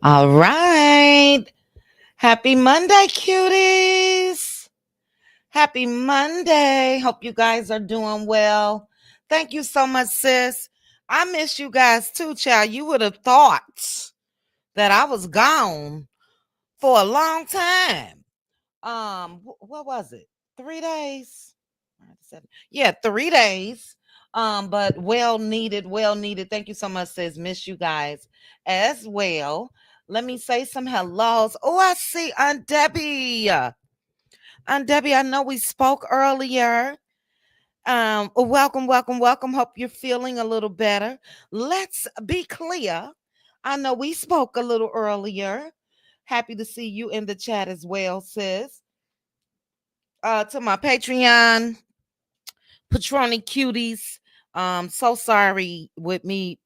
All right. Happy Monday, cuties. Happy Monday. Hope you guys are doing well. Thank you so much, sis. I miss you guys too, child. You would have thought that I was gone for a long time. What was it? 3 days? Yeah, 3 days. But well needed. Thank you so much, sis. Miss you guys as well. Let me say some hellos. Oh, I see Aunt Debbie. Aunt Debbie, I know we spoke earlier. Welcome, welcome, welcome. Hope you're feeling a little better. Let's be clear. I know we spoke a little earlier. Happy to see you in the chat as well, sis. To my Patreon Patroni cuties. So sorry with me,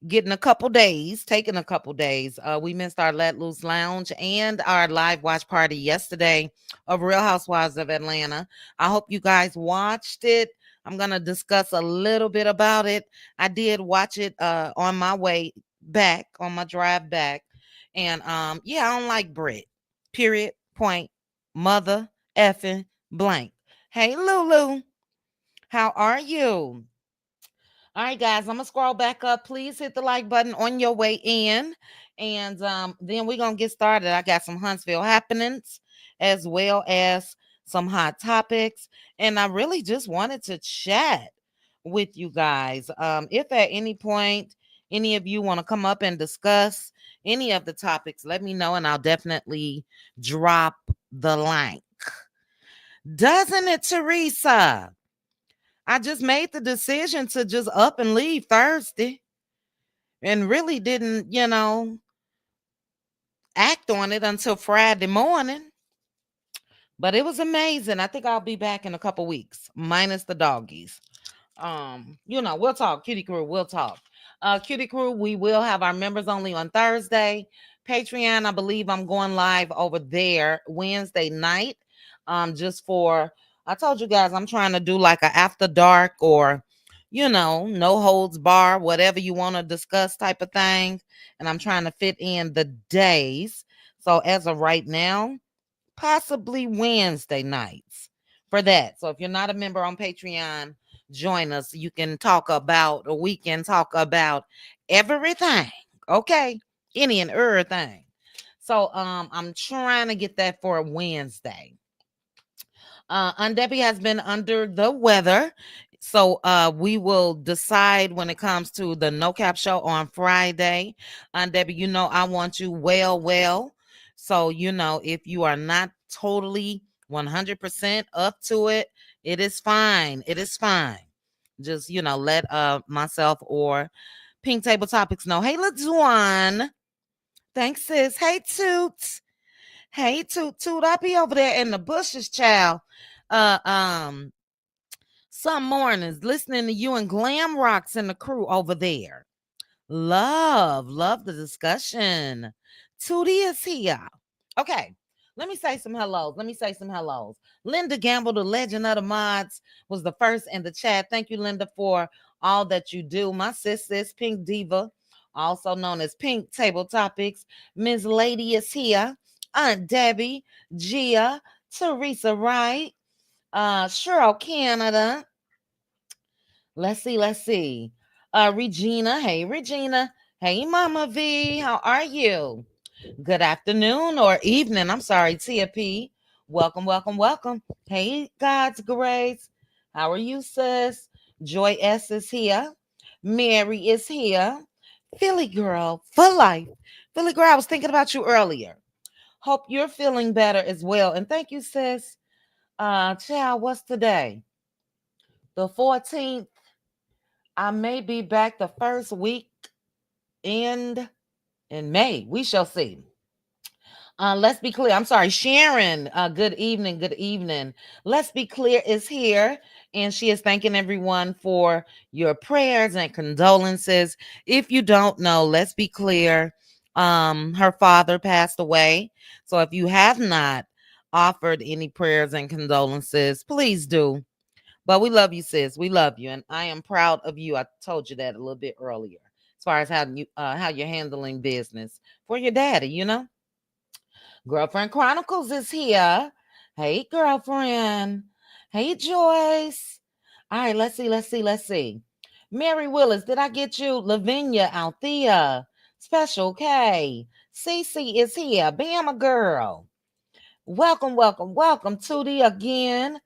getting a couple days, taking a couple days. We missed our Let Loose Lounge and our live watch party yesterday of Real Housewives of Atlanta. I hope you guys watched it. I'm gonna discuss a little bit about it. I did watch it on my way back, on my drive back. And yeah, I don't like Brit. Period. Point. Mother effing blank. Hey Lulu. How are you? All right, guys, I'm gonna scroll back up. Please hit the like button on your way in, and then we're gonna get started. I got some Huntsville happenings as well as some hot topics, and I really just wanted to chat with you guys. If at any point any of you want to come up and discuss any of the topics, let me know, and I'll definitely drop the link. Doesn't it, Teresa? I just made the decision to just up and leave Thursday and really didn't, act on it until Friday morning. But it was amazing. I think I'll be back in a couple weeks, minus the doggies. We'll talk. Cutie Crew, we'll talk. Cutie Crew, we will have our members only on Thursday. Patreon, I believe I'm going live over there Wednesday night. Just for I told you guys I'm trying to do like a after dark or no holds bar, whatever you want to discuss type of thing. And I'm trying to fit in the days. So as of right now, possibly Wednesday nights for that. So if you're not a member on Patreon, join us. You can talk about, or we can talk about everything. Okay. Any and everything. So I'm trying to get that for Wednesday. Aunt Debbie has been under the weather. So we will decide when it comes to the No Cap show on Friday. Aunt Debbie, I want you well. So, if you are not totally 100% up to it, it is fine. It is fine. Just, let myself or Pink Table Topics know. Hey, LaJuan. Thanks, sis. Hey, Toot. Hey, Toot. I be over there in the bushes, child. Uh, um, some mornings listening to you and Glam Rocks and the crew over there. Love the discussion. Tootie is here. Okay, let me say some hellos. Linda Gamble, the legend of the mods, was the first in the chat. Thank you, Linda, for all that you do. My sis, Pink Diva, also known as Pink Table Topics. Ms. Lady is here. Aunt Debbie, Gia, Teresa Wright, Cheryl Canada. Let's see. Regina. Hey, Regina. Hey, Mama V. How are you? Good afternoon or evening. I'm sorry, Tia P. Welcome. Hey, God's grace. How are you, sis? Joy S is here. Mary is here. Philly girl for life. Philly girl, I was thinking about you earlier. Hope you're feeling better as well. And thank you, sis. Child, what's today? The 14th. I may be back the first week in May. We shall see. Let's be clear. I'm sorry, Sharon. Good evening. Good evening. Let's be clear is here, and she is thanking everyone for your prayers and condolences. If you don't know, let's be clear. Her father passed away. So if you have not offered any prayers and condolences, please do. But we love you, sis. We love you. And I am proud of you. I told you that a little bit earlier. as far as how you're handling business for your daddy, you know. Girlfriend Chronicles is here. Hey, girlfriend. Hey, Joyce. All right, let's see. Mary Willis, did I get you? Lavinia, Althea, Special K. Cece is here. Bama girl. Welcome, Tootie again.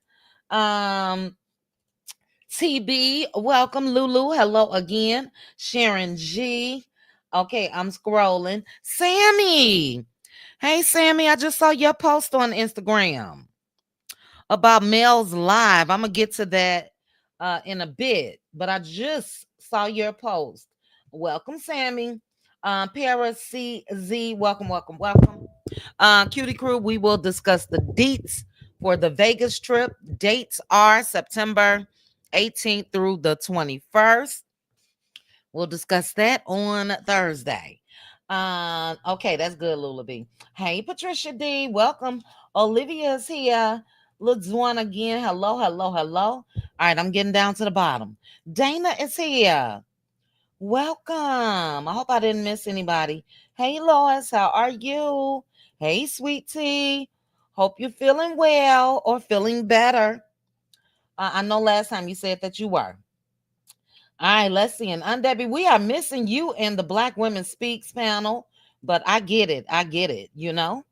Um, TB, welcome, Lulu. Hello again. Sharon G. Okay, I'm scrolling. Sammy. Hey, Sammy, I just saw your post on Instagram about Mel's Live. I'm going to get to that in a bit, but I just saw your post. Welcome, Sammy. Para CZ, welcome. Cutie Crew, we will discuss the dates for the Vegas trip. Dates are September 18th through the 21st. We'll discuss that on Thursday. Okay, that's good, Lula B. Hey, Patricia D, welcome. Olivia's here. Ludzwan again. Hello. All right, I'm getting down to the bottom. Dana is here. Welcome. I hope I didn't miss anybody. Hey, Lois, how are you? Hey, sweet tea. Hope you're feeling well or feeling better. I know last time you said that you were. All right, let's see. And Debbie, we are missing you in the Black Women Speaks panel, but I get it. You know,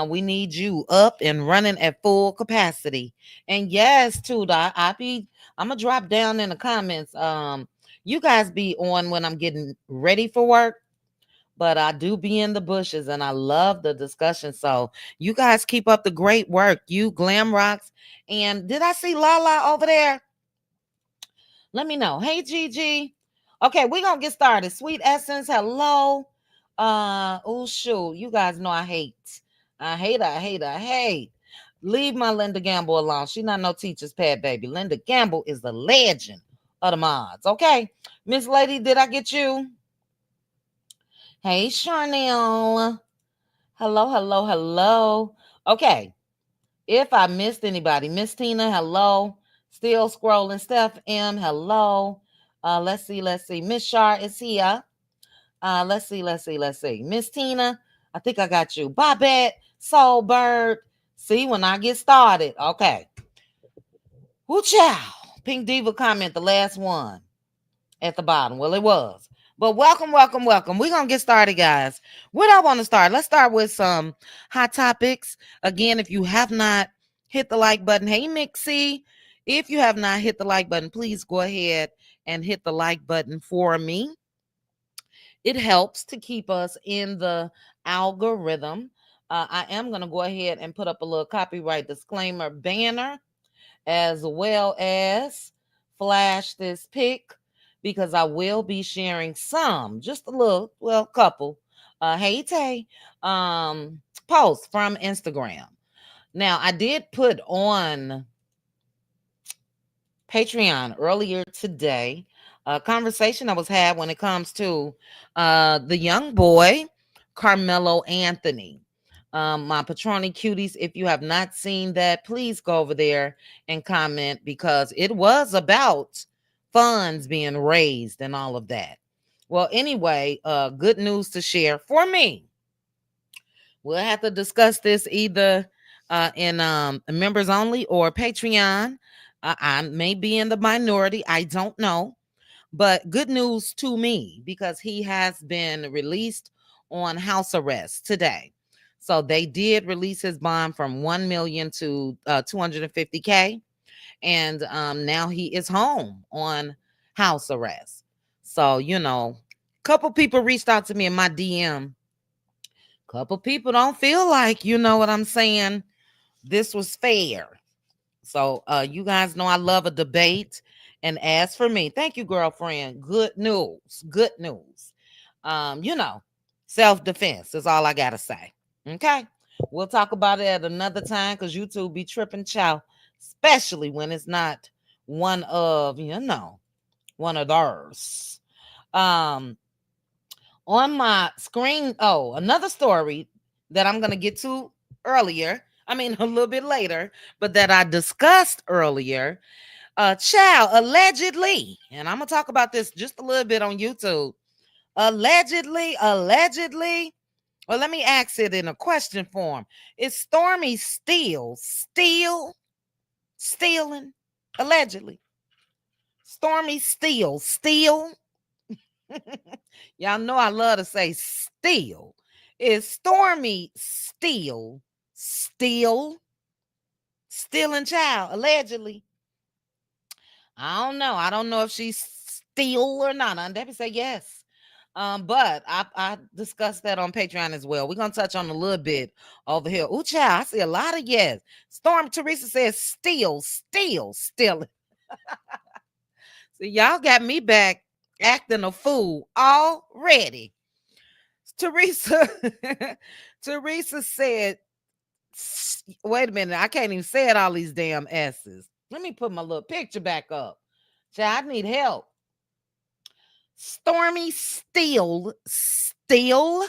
we need you up and running at full capacity. And yes, too, I'm gonna drop down in the comments. You guys be on when I'm getting ready for work, but I do be in the bushes and I love the discussion. So you guys keep up the great work. You Glam Rocks. And did I see Lala over there? Let me know. Hey, Gigi. Okay, we're gonna get started. Sweet Essence, hello. Oh shoot. You guys know I hate. I hate. Leave my Linda Gamble alone. She not no teacher's pet, baby. Linda Gamble is the legend of the mods. Okay. Miss Lady, did I get you? Hey, Charnel. Hello. Okay. If I missed anybody, Miss Tina, hello. Still scrolling. Steph M, hello. Let's see. Miss Shar is here. Let's see. Miss Tina, I think I got you. Bobette, Soulbird. See, when I get started. Okay. Woo chow. Pink Diva comment, the last one at the bottom. Well, it was. But welcome. We're going to get started, guys. Where do I want to start? Let's start with some hot topics. Again, if you have not hit the like button, hey, Mixie, if you have not hit the like button, please go ahead and hit the like button for me. It helps to keep us in the algorithm. I am going to go ahead and put up a little copyright disclaimer banner, as well as flash this pic, because I will be sharing just a little, well, couple, hey Tay, posts from Instagram. Now, I did put on Patreon earlier today a conversation that was had when it comes to the young boy, Carmelo Anthony. My Patroni cuties, if you have not seen that, please go over there and comment, because it was about funds being raised and all of that. Well, anyway, good news to share for me. We'll have to discuss this either in members only or Patreon. I may be in the minority. I don't know. But good news to me, because he has been released on house arrest today. So they did release his bond from 1 million to 250K. And now he is home on house arrest. So, you know, a couple people reached out to me in my DM. Couple people don't feel like, you know what I'm saying, this was fair. So you guys know I love a debate. And as for me, thank you, girlfriend. Good news. You know, self-defense is all I gotta say. Okay. We'll talk about it at another time, because YouTube be tripping, chow, especially when it's not one of, one of theirs. On my screen, another story that I'm gonna get to earlier. I mean, a little bit later, but that I discussed earlier. Child, allegedly, and I'm gonna talk about this just a little bit on YouTube. Allegedly. Well, let me ask it in a question form. Is Stormy Steele stealing? Allegedly. Stormy Steele. Y'all know I love to say steal. Is Stormy Steele stealing child? Allegedly. I don't know. I don't know if she's steal or not. And Debbie say yes. But I discussed that on Patreon as well. We're gonna touch on a little bit over here. Ooh, child, I see a lot of yes. Storm Teresa says steal. See, y'all got me back acting a fool already. Teresa, Teresa said, wait a minute, I can't even say it all these damn S's. Let me put my little picture back up. Child, I need help. Stormy Steele, stealing,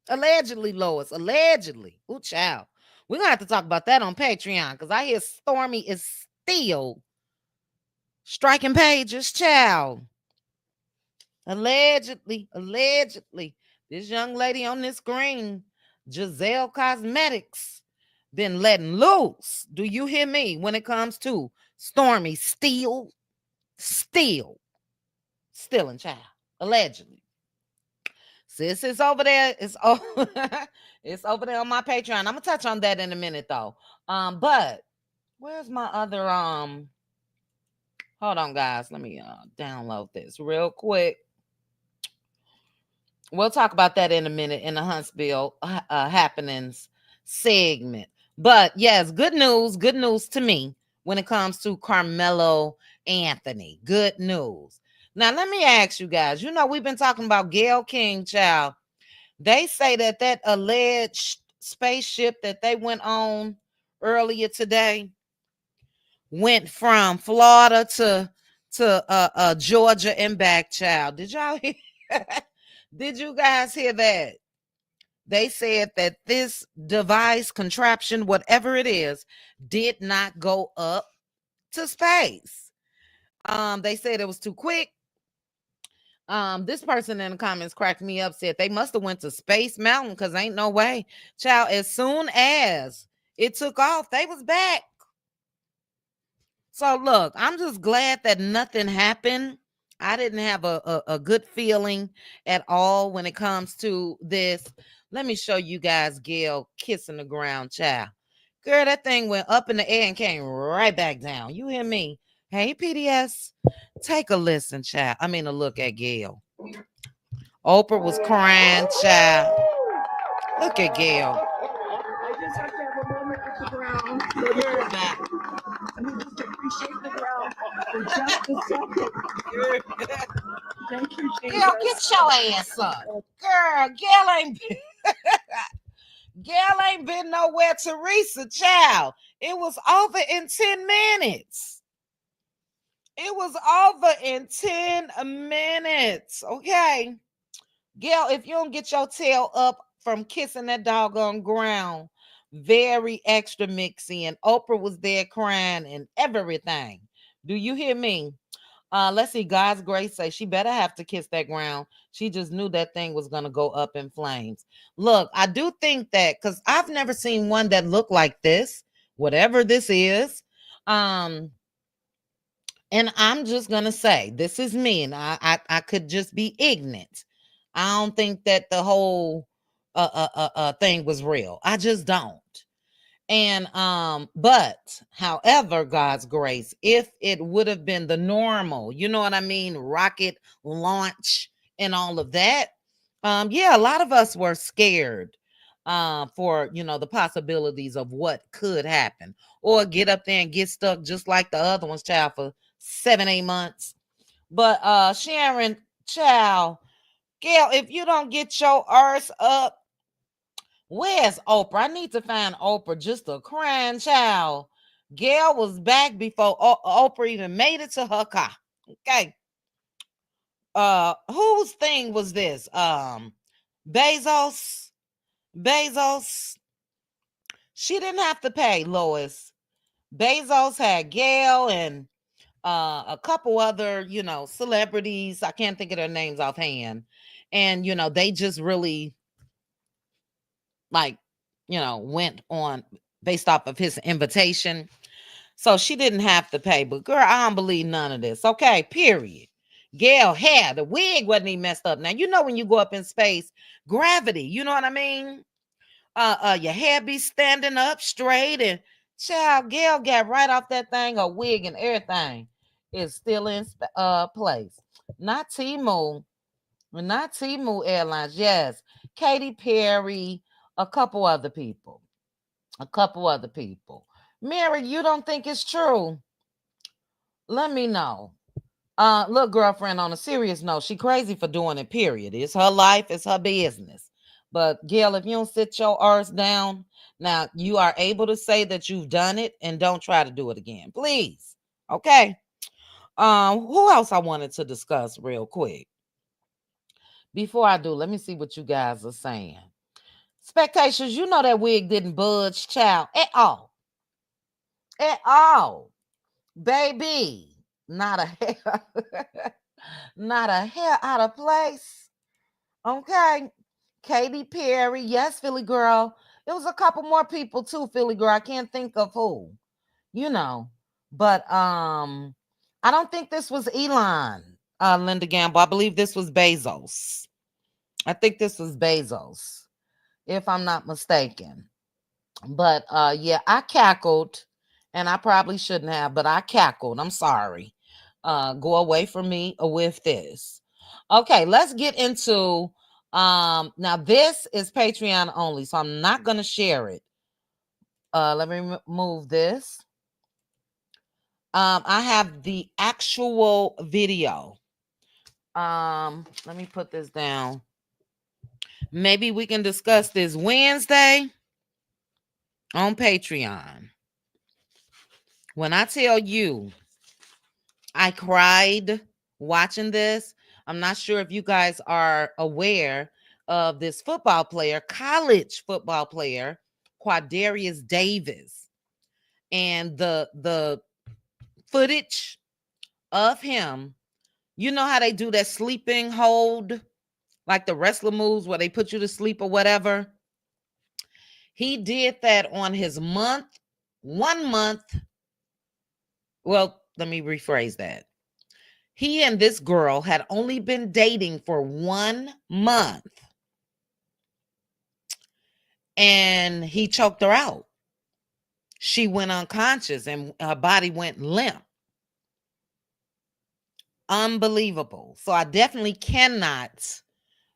allegedly, Lois, allegedly. Ooh, child. We're gonna have to talk about that on Patreon because I hear Stormy is still striking pages, child. Allegedly. This young lady on this screen, Giselle Cosmetics, been letting loose. Do you hear me when it comes to Stormy Steele? Stealing child. Allegedly. Sis is over there. It's it's over there on my Patreon. I'm gonna touch on that in a minute though. But where's my other hold on, guys. Let me download this real quick. We'll talk about that in a minute in the Huntsville Happ'Nin'S segment. But yes, good news to me when it comes to Carmelo Anthony. Good news. Now, let me ask you guys, you know, we've been talking about Gayle King, child. They say that alleged spaceship that they went on earlier today went from Florida to Georgia and back, child. Did y'all hear? Did you guys hear that? They said that this device, contraption, whatever it is, did not go up to space. They said it was too quick. This person in the comments cracked me up, said they must have went to Space Mountain because ain't no way. Child, as soon as it took off, they was back. So look, I'm just glad that nothing happened. I didn't have a good feeling at all when it comes to this. Let me show you guys Gayle kissing the ground, child. Girl, that thing went up in the air and came right back down. You hear me? Hey, PDS, take a listen, child. I mean, a look at Gayle. Oprah was crying, child. Look at Gayle. I just have to have a moment with the ground. So you're back. You just appreciate the ground for just a second. Thank you, Jesus. Gayle, get your ass up. Girl, Gayle ain't been nowhere. Teresa, child. It was over in 10 minutes. It was over in 10 minutes. Okay. Gayle, if you don't get your tail up from kissing that doggone ground, very extra mix in. Oprah was there crying and everything. Do you hear me? Let's see. God's grace say she better have to kiss that ground. She just knew that thing was gonna go up in flames. Look, I do think that because I've never seen one that looked like this, whatever this is. And I'm just gonna say this is me, and I could just be ignorant. I don't think that the whole thing was real. I just don't. And but however, God's grace, if it would have been the normal, you know what I mean, rocket launch and all of that, yeah, a lot of us were scared for the possibilities of what could happen, or get up there and get stuck just like the other ones, child, for 7-8 months. But Sharon, child, Gayle, if you don't get your arse up, where's Oprah? I need to find Oprah, just a crying child. Gayle was back before Oprah even made it to her car. Okay. Whose thing was this? Bezos. She didn't have to pay, Lois. Bezos had Gayle and a couple other, celebrities. I can't think of their names offhand. And, they just really like, went on based off of his invitation. So she didn't have to pay. But girl, I don't believe none of this. Okay, period. Gayle hair, the wig wasn't even messed up. Now, when you go up in space, gravity, you know what I mean? Your hair be standing up straight, and child, Gayle got right off that thing, a wig and everything is still in place. Not Timu Airlines. Yes, Katy Perry, a couple other people, Mary, you don't think it's true? Let me know. Look, girlfriend, on a serious note, she crazy for doing it, period. It's her life, it's her business. But Gayle, if you don't sit your arse down, now you are able to say that you've done it and don't try to do it again. Please. Okay. Who else I wanted to discuss real quick? Before I do, let me see what you guys are saying. Spectations, you know that wig didn't budge, child, at all. At all. Baby. Not a hair. Not a hair out of place. Okay. Katy Perry. Yes, Philly girl. It was a couple more people too, Philly girl. I can't think of who. But I don't think this was Elon, Linda Gamble. I believe this was Bezos. I think this was Bezos, if I'm not mistaken. But yeah, I cackled, and I probably shouldn't have, but I cackled. I'm sorry. Go away from me with this. Okay, let's get into now this is Patreon only, so I'm not gonna share it. Let me remove this. I have the actual video. Let me put this down. Maybe we can discuss this Wednesday on Patreon. When I tell you I cried watching this, I'm not sure if you guys are aware of this football player, college football player, Quadarius Davis, and the footage of him. You know how they do that sleeping hold, like the wrestler moves where they put you to sleep or whatever? He did that on his 1 month. Well, let me rephrase that. He and this girl had only been dating for 1 month, and he choked her out. She went unconscious and her body went limp. Unbelievable. So I definitely cannot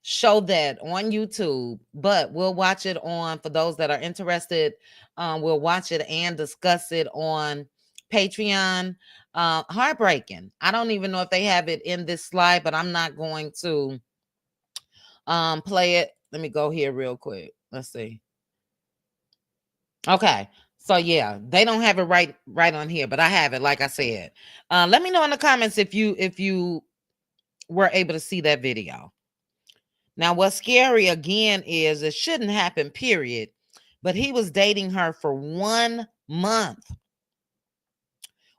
show that on YouTube, but we'll watch it on, for those that are interested, we'll watch it and discuss it on Patreon. Heartbreaking. I don't even know if they have it in this slide, but I'm not going to play it. Let me go here real quick. Let's see. Okay. So yeah, they don't have it right on here, but I have it, like I said. Let me know in the comments if you were able to see that video. Now, what's scary again is it shouldn't happen, period. But he was dating her for 1 month.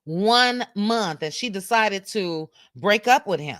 1 month. And she decided to break up with him.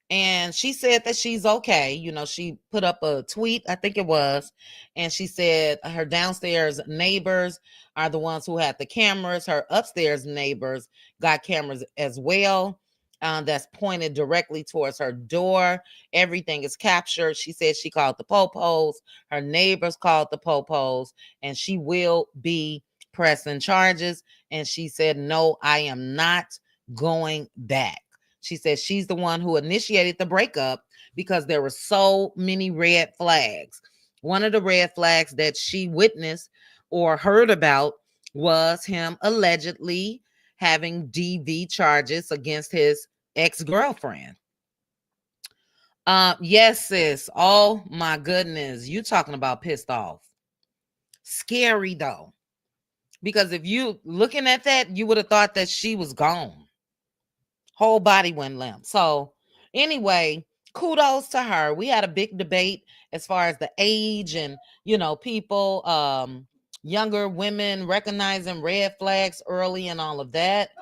And she said that she's okay. She put up a tweet, I think it was, and she said her downstairs neighbors are the ones who had the cameras. Her upstairs neighbors got cameras as well, that's pointed directly towards her door. Everything is captured. She said she called the popos. Her neighbors called the popos, and she will be pressing charges. And she said, no, I am not going back. She said she's the one who initiated the breakup because there were so many red flags. One of the red flags that she witnessed or heard about was him allegedly having DV charges against his ex-girlfriend. Yes, sis. Oh my goodness. You talking about pissed off. Scary though. Because if you looking at that, you would have thought that she was gone. Whole body went limp. So anyway, kudos to her. We had a big debate as far as the age and, people, younger women recognizing red flags early and all of that.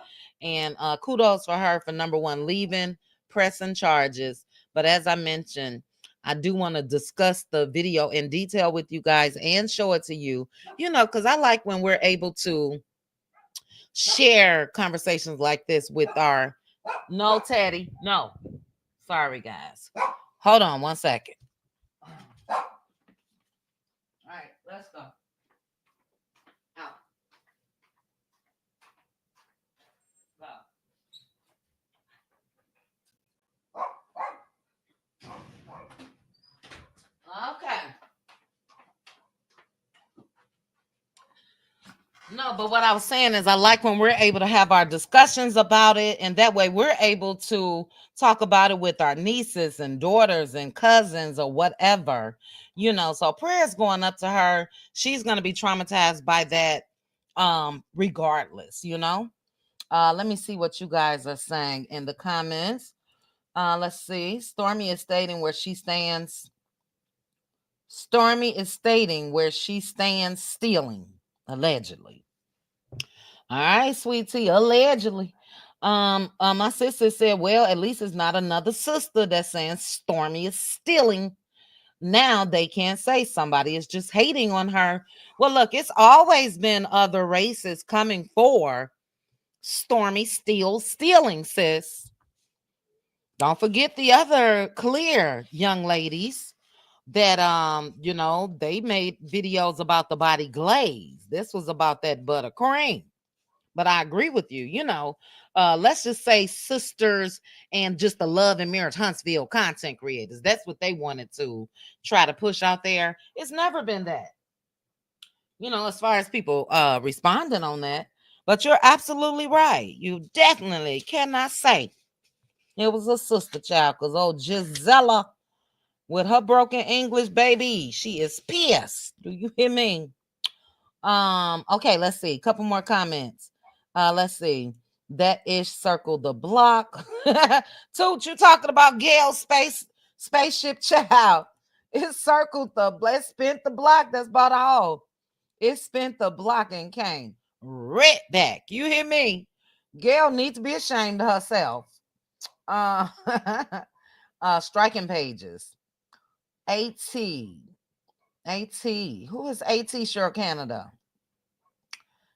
And kudos for her for number one, leaving, pressing charges. But as I mentioned, I do want to discuss the video in detail with you guys and show it to you, because I like when we're able to share conversations like this with our. No, Teddy. No. Sorry, guys. Hold on one second. All right, let's go. Out. Go. Okay. No, but what I was saying is I like when we're able to have our discussions about it, and that way we're able to talk about it with our nieces and daughters and cousins or whatever, So prayers going up to her. She's gonna be traumatized by that, regardless. Let me see what you guys are saying in the comments. Let's see. Stormy is stating where she stands stealing, allegedly. All right, sweet tea, allegedly. My sister said, well, at least it's not another sister that's saying Stormy is stealing. Now they can't say somebody is just hating on her. Well, look, it's always been other races coming for Stormy Steele stealing, sis. Don't forget the other clear young ladies that they made videos about the body glaze. This was about that buttercream. But I agree with you. Let's just say sisters and just the love and marriage Huntsville content creators. That's what they wanted to try to push out there. It's never been that. As far as people responding on that. But you're absolutely right. You definitely cannot say it was a sister child, because old Gisela with her broken English, baby, she is pissed. Do you hear me? Okay, let's see. A couple more comments. Let's see. That ish circled the block. Toot, you talking about Gayle spaceship child. It circled it spent the block. That's about all. It spent the block and came right back. You hear me? Gayle needs to be ashamed of herself. Striking pages. AT. Who is AT Sure Canada?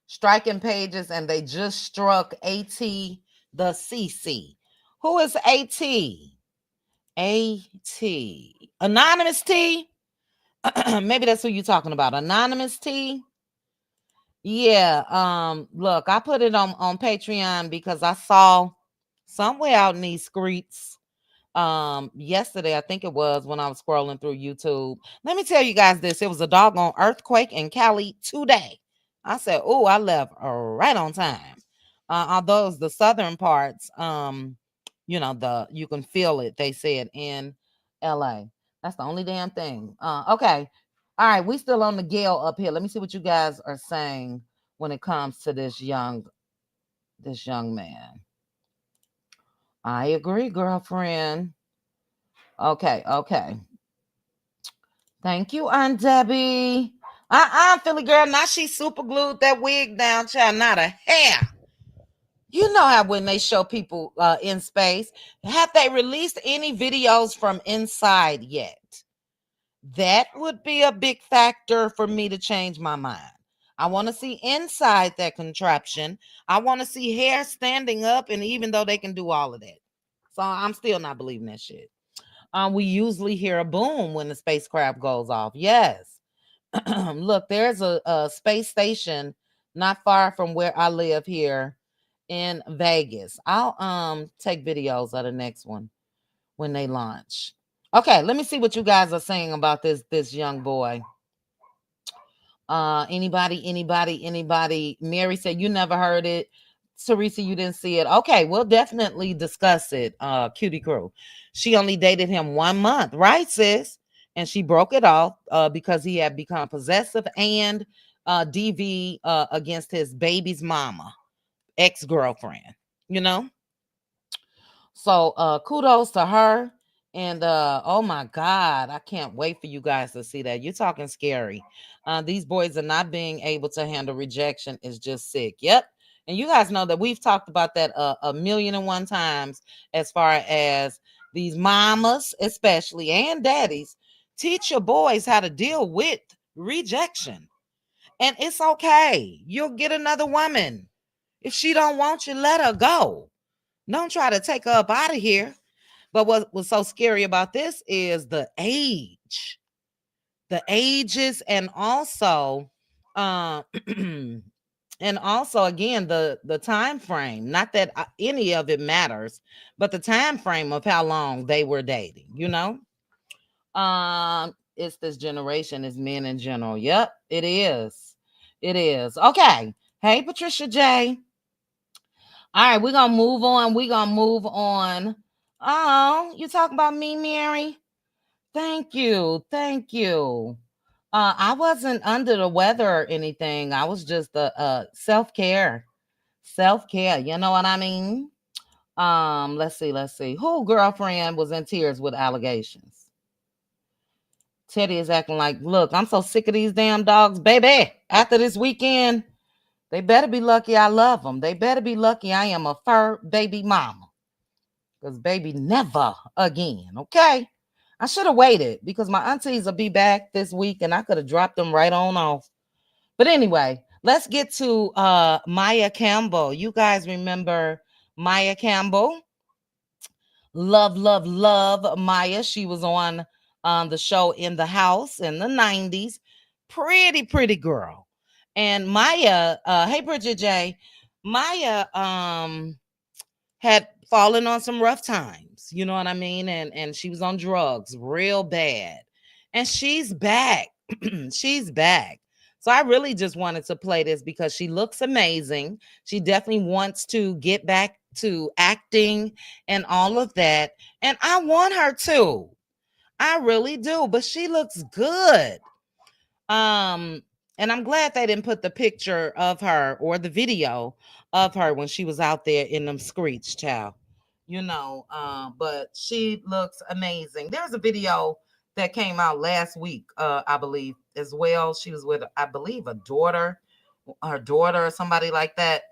Striking pages, and they just struck AT the CC. Who is AT? AT. Anonymous T? Maybe that's who you're talking about. Anonymous T? Yeah. Look, I put it on Patreon because I saw somewhere out in these streets yesterday, I think it was, when I was scrolling through YouTube. Let me tell you guys this. It was a doggone earthquake in Cali today. I said, oh, I left right on time. Although it's the southern parts, you can feel it, they said, in LA. That's the only damn thing. Okay. All right, we still on the Gayle up here. Let me see what you guys are saying when it comes to this young man. I agree, girlfriend. Okay. Thank you, Aunt Debbie. Philly girl. Now she super glued that wig down, child. Not a hair. You know how when they show people in space, have they released any videos from inside yet? That would be a big factor for me to change my mind. I want to see inside that contraption. I want to see hair standing up, and even though they can do all of that. So I'm still not believing that shit. We usually hear a boom when the spacecraft goes off. Yes. Look, there's a space station not far from where I live here in Vegas. I'll take videos of the next one when they launch. Okay, let me see what you guys are saying about this young boy. Anybody? Mary said you never heard it. Teresa, you didn't see it. Okay, we'll definitely discuss it. Cutie Crew. She only dated him 1 month, right, sis? And she broke it off because he had become possessive and DV against his baby's mama, ex-girlfriend, So kudos to her. And oh my God, I can't wait for you guys to see that. You're talking scary. These boys are not being able to handle rejection is just sick. Yep. And you guys know that we've talked about that a million and one times as far as these mamas, especially, and daddies. Teach your boys how to deal with rejection. And it's okay. You'll get another woman. If she don't want you, let her go. Don't try to take her up out of here. But what was so scary about this is the age. The ages, and also uh, and also again the time frame. Not that any of it matters, but the time frame of how long they were dating, it's this generation, is men in general. Yep, it is. It is. Okay. Hey, Patricia J. All right, we're gonna move on. We're gonna move on. Oh, you talking about me, Mary? Thank you. Thank you. I wasn't under the weather or anything. I was just self-care. Self-care. You know what I mean? Let's see, let's see. Who girlfriend was in tears with allegations? Teddy is acting like, look, I'm so sick of these damn dogs, baby. After this weekend, they better be lucky I love them. They better be lucky I am a fur baby mama. Because baby, never again, okay? I should have waited because my aunties will be back this week and I could have dropped them right on off. But anyway, let's get to Maya Campbell. You guys remember Maya Campbell? Love, love, love Maya. She was on the show In the House in the 90s. Pretty, pretty girl. And Maya, hey Bridget J, Maya had fallen on some rough times, you know what I mean? And she was on drugs real bad. And she's back. She's back. So I really just wanted to play this because she looks amazing. She definitely wants to get back to acting and all of that. And I want her to. I really do, but she looks good. Um, and I'm glad they didn't put the picture of her or the video of her when she was out there in them screech, child. But she looks amazing. There's a video that came out last week, I believe, as well. She was with, I believe, her daughter or somebody like that.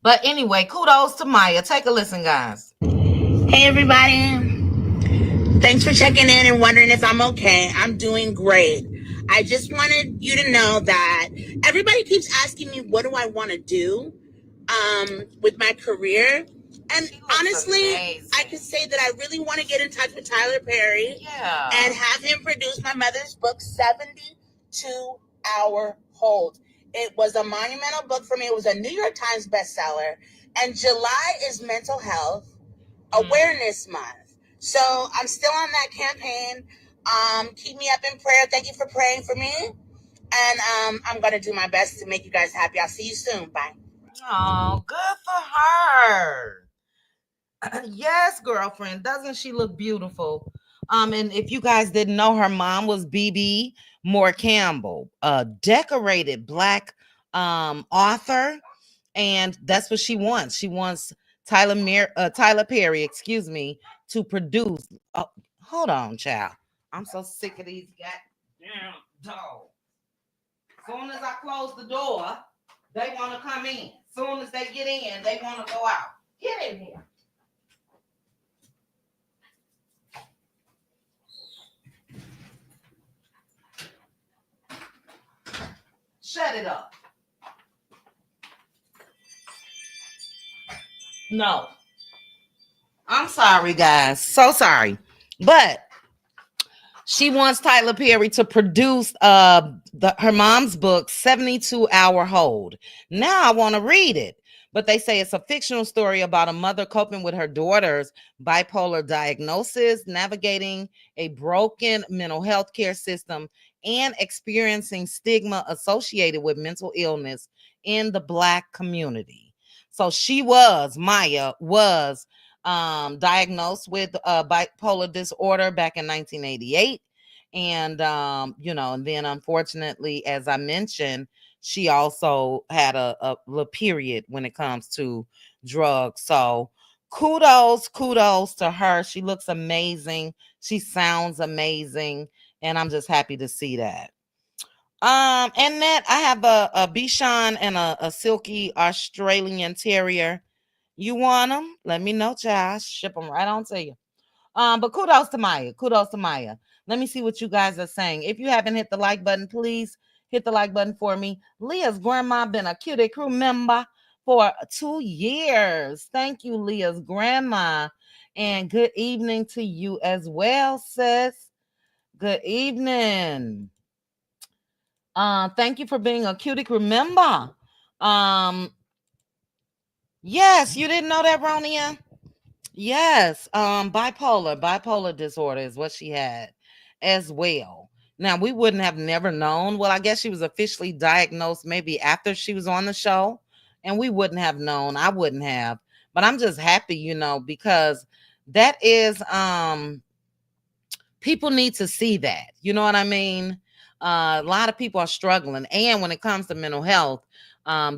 But anyway, kudos to Maya. Take a listen, guys. Hey, everybody. Thanks for checking in and wondering if I'm okay. I'm doing great. I just wanted you to know that everybody keeps asking me, what do I want to do with my career? And honestly, amazing. I could say that I really want to get in touch with Tyler Perry and have him produce my mother's book, 72-Hour Hold. It was a monumental book for me. It was a New York Times bestseller. And July is Mental Health Awareness Month. So I'm still on that campaign. Keep me up in prayer. Thank you for praying for me. And I'm going to do my best to make you guys happy. I'll see you soon. Bye. Oh, good for her. Yes, girlfriend. Doesn't she look beautiful? And if you guys didn't know, her mom was BB Moore Campbell, a decorated black author, and that's what she wants. She wants Tyler Perry, excuse me, to produce. Oh, hold on, child. I'm so sick of these goddamn dogs. Soon as I close the door, they want to come in. Soon as they get in, they want to go out. Get in here. Shut it up. No. I'm sorry, guys. So sorry. But she wants Tyler Perry to produce her mom's book, 72-Hour Hold. Now I want to read it. But they say it's a fictional story about a mother coping with her daughter's bipolar diagnosis, navigating a broken mental health care system, and experiencing stigma associated with mental illness in the Black community. So Maya was diagnosed with bipolar disorder back in 1988. And, and then unfortunately, as I mentioned, she also had a little period when it comes to drugs. So kudos to her. She looks amazing. She sounds amazing. And I'm just happy to see that. And that I have a Bichon and a silky Australian Terrier. You want them? Let me know, child. Ship them right on to you. But kudos to Maya. Kudos to Maya. Let me see what you guys are saying. If you haven't hit the like button, please hit the like button for me. Leah's grandma been a Cutie Crew member for 2 years. Thank you, Leah's grandma. And good evening to you as well, sis. Good evening. Thank you for being a Cutie Crew member. Um, yes, you didn't know that, Ronia? Yes, bipolar disorder is what she had as well. Now we wouldn't have never known. Well, I guess she was officially diagnosed maybe after she was on the show, and we wouldn't have known. I wouldn't have. But I'm just happy, because that is people need to see that. You know what I mean? A lot of people are struggling, and when it comes to mental health,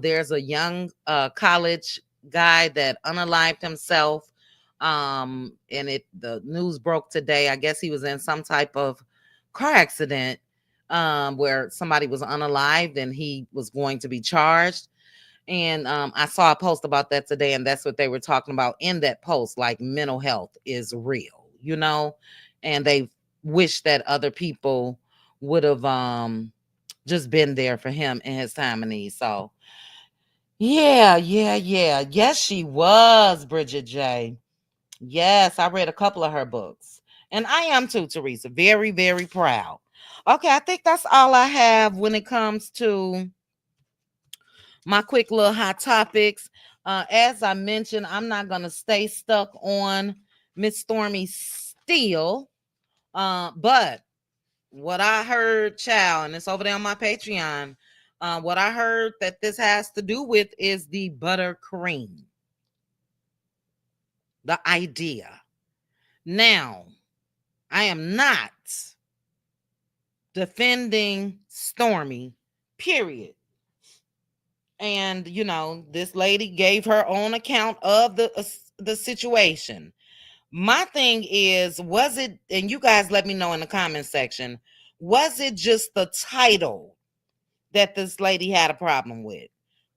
there's a young college guy that unalived himself. And the news broke today. I guess he was in some type of car accident where somebody was unalived and he was going to be charged. And I saw a post about that today, and that's what they were talking about in that post. Like, mental health is real, and they wish that other people would have just been there for him in his time of need. So, yeah, yeah, yeah. Yes, she was, Bridget J. Yes, I read a couple of her books. And I am too, Teresa. Very, very proud. Okay, I think that's all I have when it comes to my quick little hot topics. As I mentioned, I'm not going to stay stuck on Miss Stormy Steele. But what I heard, child, and it's over there on my Patreon, what I heard that this has to do with is the buttercream. The idea. Now, I am not defending Stormy, period. And this lady gave her own account of the situation. My thing is, was it, and you guys let me know in the comment section, was it just the title that this lady had a problem with?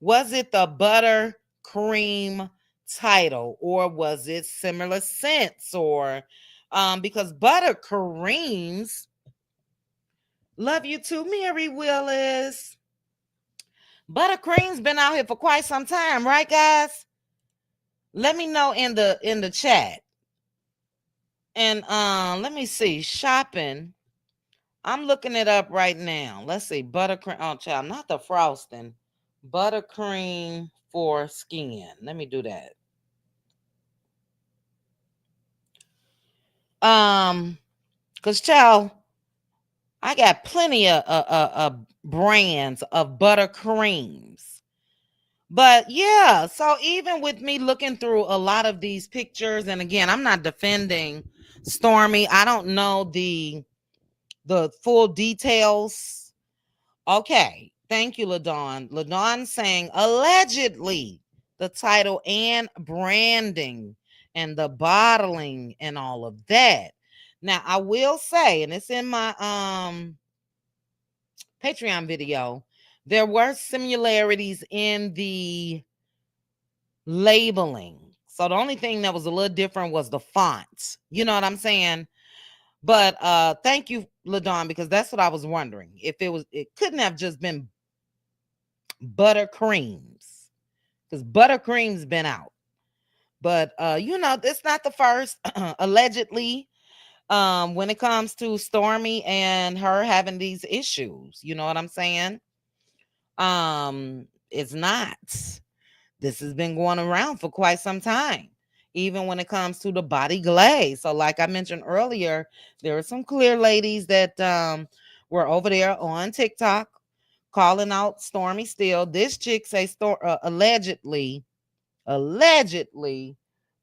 Was it the buttercream title, or was it similar scents, or because buttercreams, love you too, Mary Willis. Buttercream's been out here for quite some time, right, guys? Let me know in the chat. And let me see. Shopping. I'm looking it up right now. Let's see. Buttercream. Oh, child, not the frosting. Buttercream for skin. Let me do that. Because, child, I got plenty of brands of buttercreams. But yeah, so even with me looking through a lot of these pictures, and again, I'm not defending Stormy. I don't know the full details. Okay, thank you, LaDawn. LaDawn saying allegedly the title and branding and the bottling and all of that. Now, I will say, and it's in my Patreon video, there were similarities in the labeling. So the only thing that was a little different was the font. You know what I'm saying? But thank you, LaDawn, because that's what I was wondering. If it couldn't have just been buttercreams, because buttercream's been out. But it's not the first, allegedly, when it comes to Stormy and her having these issues. You know what I'm saying? It's not. This has been going around for quite some time, even when it comes to the body glaze. So, like I mentioned earlier, there are some clear ladies that were over there on TikTok calling out Stormy Steele. This chick say allegedly,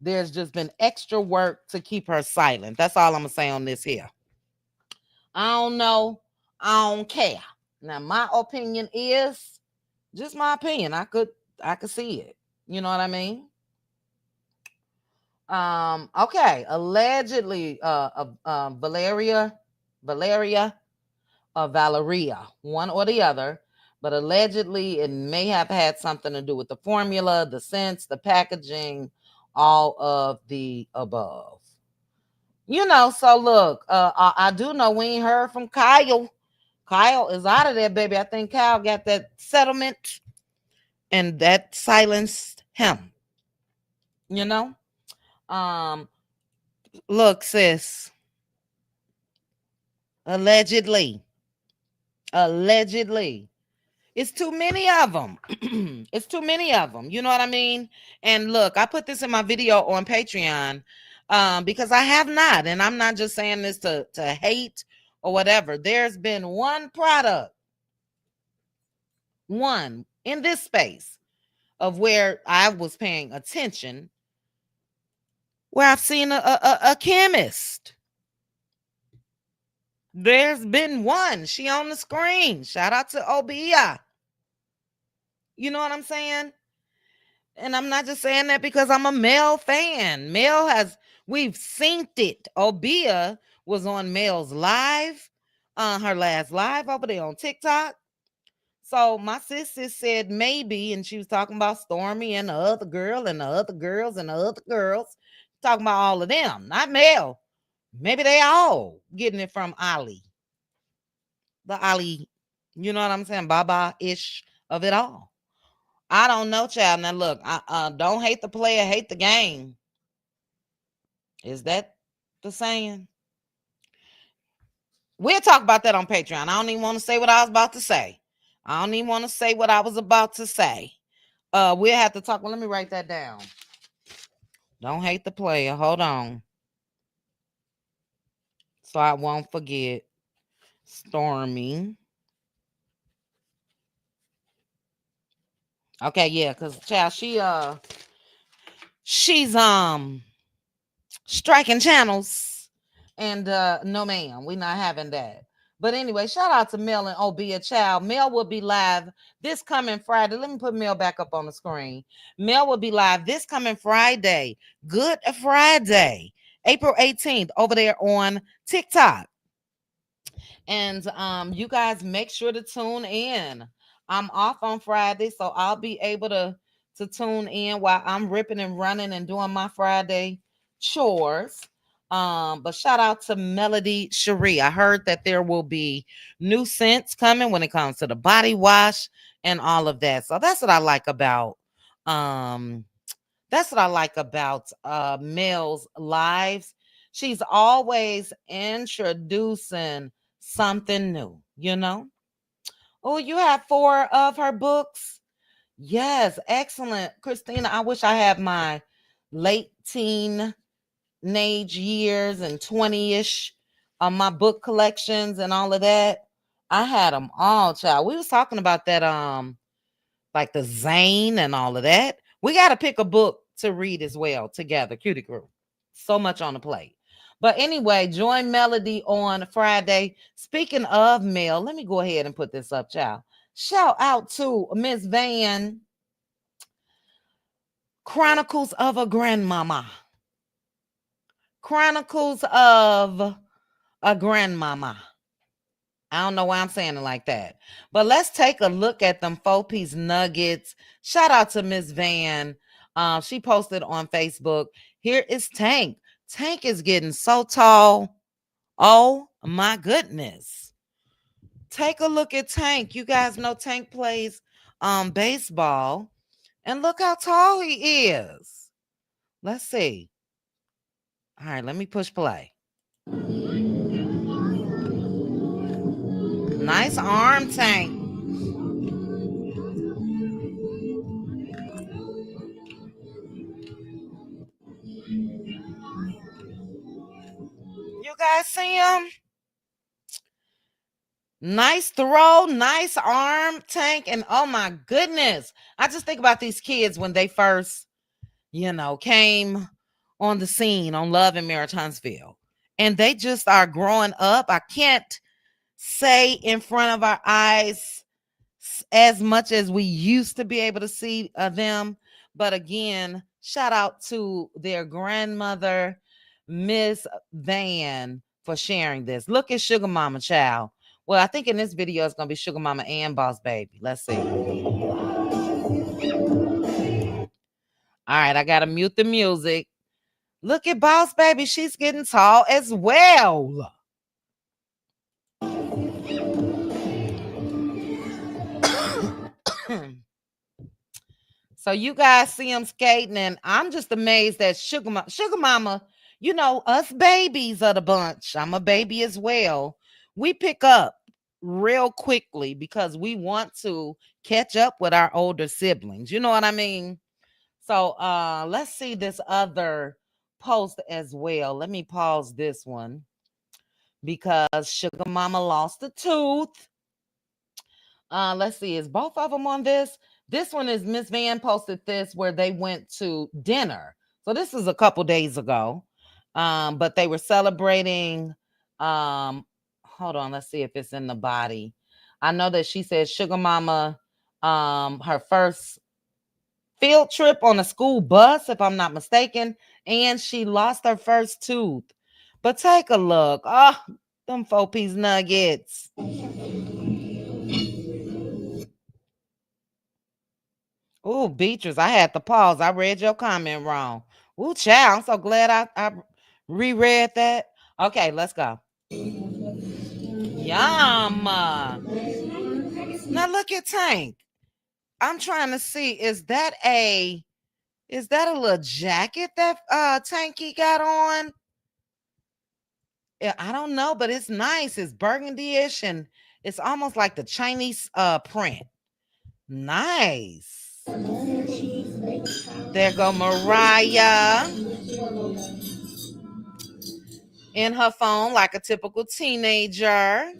there's just been extra work to keep her silent. That's all I'm gonna say on this here. I don't know. I don't care. Now, my opinion is just my opinion. I could see it. You know what I mean? Okay. Allegedly, Valeria Valeria, one or the other. But allegedly, it may have had something to do with the formula, the scents, the packaging, all of the above. So look, I do know we ain't heard from Kyle. Kyle is out of there, baby. I think Kyle got that settlement and that silenced him. You know? Um, Look, sis, allegedly, allegedly, it's too many of them. It's too many of them. You know what I mean? And look, I put this in my video on Patreon because I have not, and I'm not just saying this to hate or whatever. There's been one product, one in this space of where I was paying attention, where I've seen a chemist. There's been one. She on the screen. Shout out to Obia. You know what I'm saying? And I'm not just saying that because I'm a Mel fan. We've seen it. Obia was on Mel's live, her last live over there on TikTok. So my sister said maybe, and she was talking about Stormy and the other girl and the other girls and the other girls, talking about all of them, not Mel. Maybe they all getting it from Ali, the Ali, you know what I'm saying, Baba-ish of it all. I don't know, child. Now look, I don't hate the player, hate the game. Is that the saying? We'll talk about that on Patreon. I don't even want to say what I was about to say. I don't even want to say what I was about to say. We'll have to talk. Well, let me write that down. Don't hate the player. Hold on. So I won't forget. Stormy. Okay, yeah, because child, she's striking channels. And no ma'am, we're not having that. But anyway, shout out to Mel and Obia Child. Mel will be live this coming Friday. Let me put Mel back up on the screen. Mel will be live this coming Friday. Good Friday, April 18th, over there on TikTok. And you guys make sure to tune in. I'm off on Friday, so I'll be able to tune in while I'm ripping and running and doing my Friday chores. But shout out to Melody Sheree. I heard that there will be new scents coming when it comes to the body wash and all of that. So that's what I like about Mel's lives. She's always introducing something new, you know? Oh, you have 4 of her books? Yes, excellent. Christina, I wish I had my late teenage years and 20-ish my book collections and all of that. I had them all, child. We was talking about that like the Zane and all of that. We got to pick a book to read as well together. Cutie Crew. So much on the plate. But anyway, join Melody on Friday. Speaking of Mel, let me go ahead and put this up, child. Shout out to Miss Van. Chronicles of a Grandmama. Chronicles of a Grandmama. I don't know why I'm saying it like that. But let's take a look at them 4-piece nuggets. Shout out to Miss Van. She posted on Facebook. Here is Tank. Tank is getting so tall. Oh my goodness. Take a look at Tank. You guys know Tank plays baseball. And look how tall he is. Let's see. All right, let me push play. Nice arm, Tank. You guys see him? Nice throw, nice arm, Tank. And oh my goodness. I just think about these kids when they first, came on the scene on Love and Marriage Huntsville. And they just are growing up. I can't say in front of our eyes as much as we used to be able to see them. But again, shout out to their grandmother, Miss Van, for sharing this. Look at Sugar Mama Child Well, I think in this video it's gonna be Sugar Mama and Boss Baby. Let's see. All right, I gotta mute the music. Look at Boss Baby. She's getting tall as well. So you guys see him skating, and I'm just amazed that Sugar Mama, you know, us babies of the bunch. I'm a baby as well. We pick up real quickly because we want to catch up with our older siblings. You know what I mean? So let's see this other post as well. Let me pause this one because Sugar Mama lost a tooth. Let's see, is both of them on this? This one is Miss Van posted this where they went to dinner. So this is a couple days ago. But they were celebrating. Hold on, let's see if it's in the body. I know that she said Sugar Mama, her first field trip on a school bus, if I'm not mistaken, and she lost her first tooth. But take a look. Oh, them 4-piece nuggets. Ooh, Beatrice, I had to pause. I read your comment wrong. Ooh, child, I'm so glad I reread that. Okay, let's go. Yum. Now look at Tank. I'm trying to see, is that a little jacket that Tanky got on? Yeah, I don't know, but it's nice. It's burgundy-ish and it's almost like the Chinese print. Nice. There go Mariah in her phone like a typical teenager.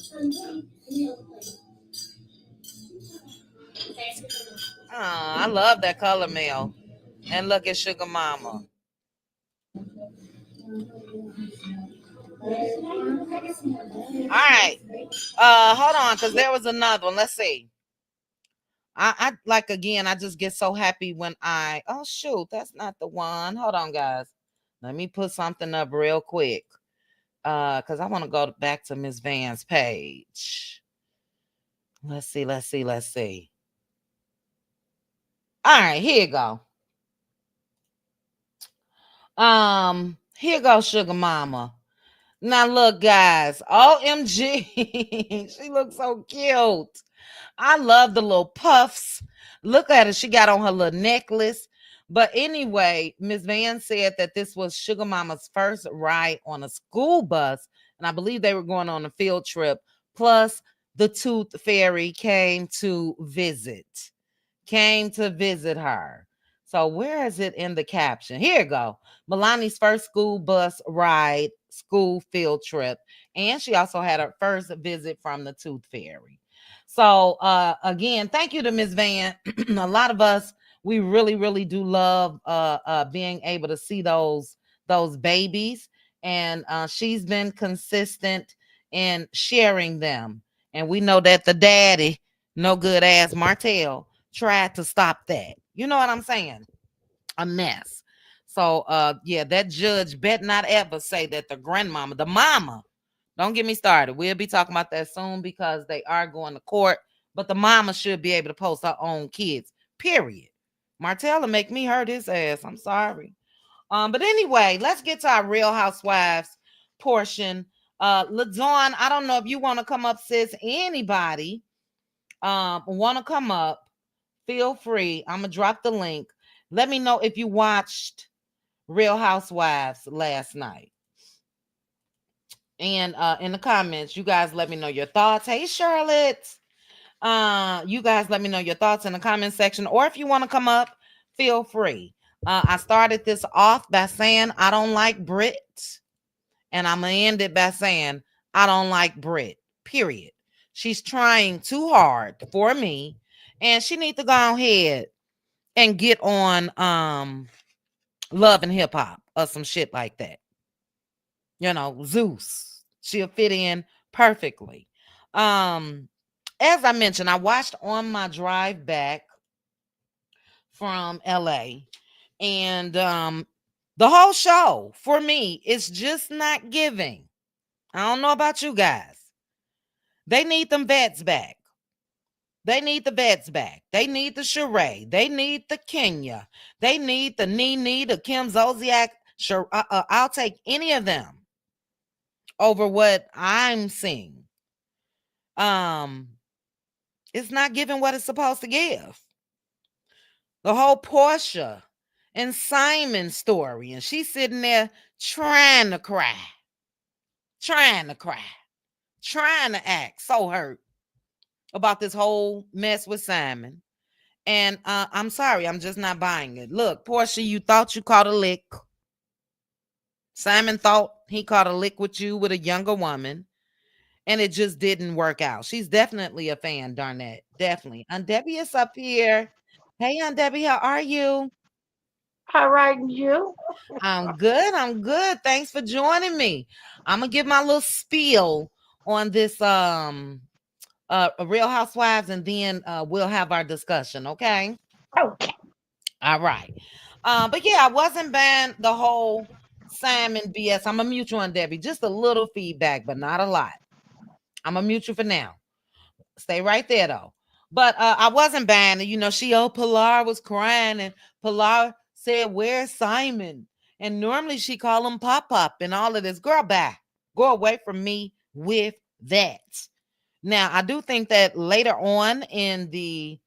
Oh, I love that color mail. And look at Sugar Mama. All right. Hold on, because there was another one. Let's see. I like again, I just get so happy when oh shoot, that's not the one. Hold on, guys. Let me put something up real quick. Because I want to go back to Miss Van's page. Let's see. All right, here you go. Here goes Sugar Mama. Now look, guys. OMG. She looks so cute. I love the little puffs. Look at her. She got on her little necklace. But anyway, Miss Van said that this was Sugar Mama's first ride on a school bus. And I believe they were going on a field trip. Plus, the Tooth Fairy came to visit. Her. So where is it in the caption? Here you go. Milani's first school bus ride, school field trip. And she also had her first visit from the Tooth Fairy. So again, thank you to Miss Van. A lot of us, we really do love being able to see those babies. And she's been consistent in sharing them. And we know that the daddy, no good ass Martell, tried to stop that. You know what I'm saying? A mess. So yeah, that judge bet not ever say that the grandmama, the mama, don't get me started. We'll be talking about that soon because they are going to court. But the mama should be able to post her own kids. Period. Martell will make me hurt his ass. I'm sorry. But anyway, let's get to our Real Housewives portion. LaDawn, I don't know if you want to come up, sis. Anybody want to come up? Feel free. I'm gonna drop the link. Let me know if you watched Real Housewives last night. And in the comments, you guys let me know your thoughts. Hey, Charlotte. You guys let me know your thoughts in the comment section. Or if you want to come up, feel free. I started this off by saying I don't like Brit. And I'm going to end it by saying I don't like Brit. Period. She's trying too hard for me. And she needs to go ahead and get on Love and Hip Hop or some shit like that. You know, Zeus. She'll fit in perfectly. As I mentioned, I watched on my drive back from LA. And the whole show, for me, is just not giving. I don't know about you guys. They need them vets back. They need the vets back. They need the Sheree. They need the Kenya. They need the Nene, the Kim Zolciak. Sure, I'll take any of them over what I'm seeing. Um, it's not giving what it's supposed to give. The whole Portia and Simon story, and she's sitting there trying to cry, trying to cry, trying to act so hurt about this whole mess with Simon. And I'm sorry, I'm just not buying it. Look, Portia, you thought you caught a lick. Simon thought he caught a lick with you with a younger woman, and it just didn't work out. She's definitely a fan, Darnett. Definitely. Aunt Debbie is up here. Hey, Aunt Debbie, how are you? All right, you. I'm good. I'm good. Thanks for joining me. I'm gonna give my little spiel on this Real Housewives, and then we'll have our discussion. Okay. Okay. All right. But yeah, I wasn't banned the whole Simon BS. I'm a mutual on Debbie. Just a little feedback, but not a lot. I'm a mutual for now. Stay right there though. But I wasn't banned. You know, Pilar was crying, and Pilar said, "Where's Simon?" And normally she call him Pop Pop and all of this. Girl, bye. Go away from me with that. Now, I do think that later on in the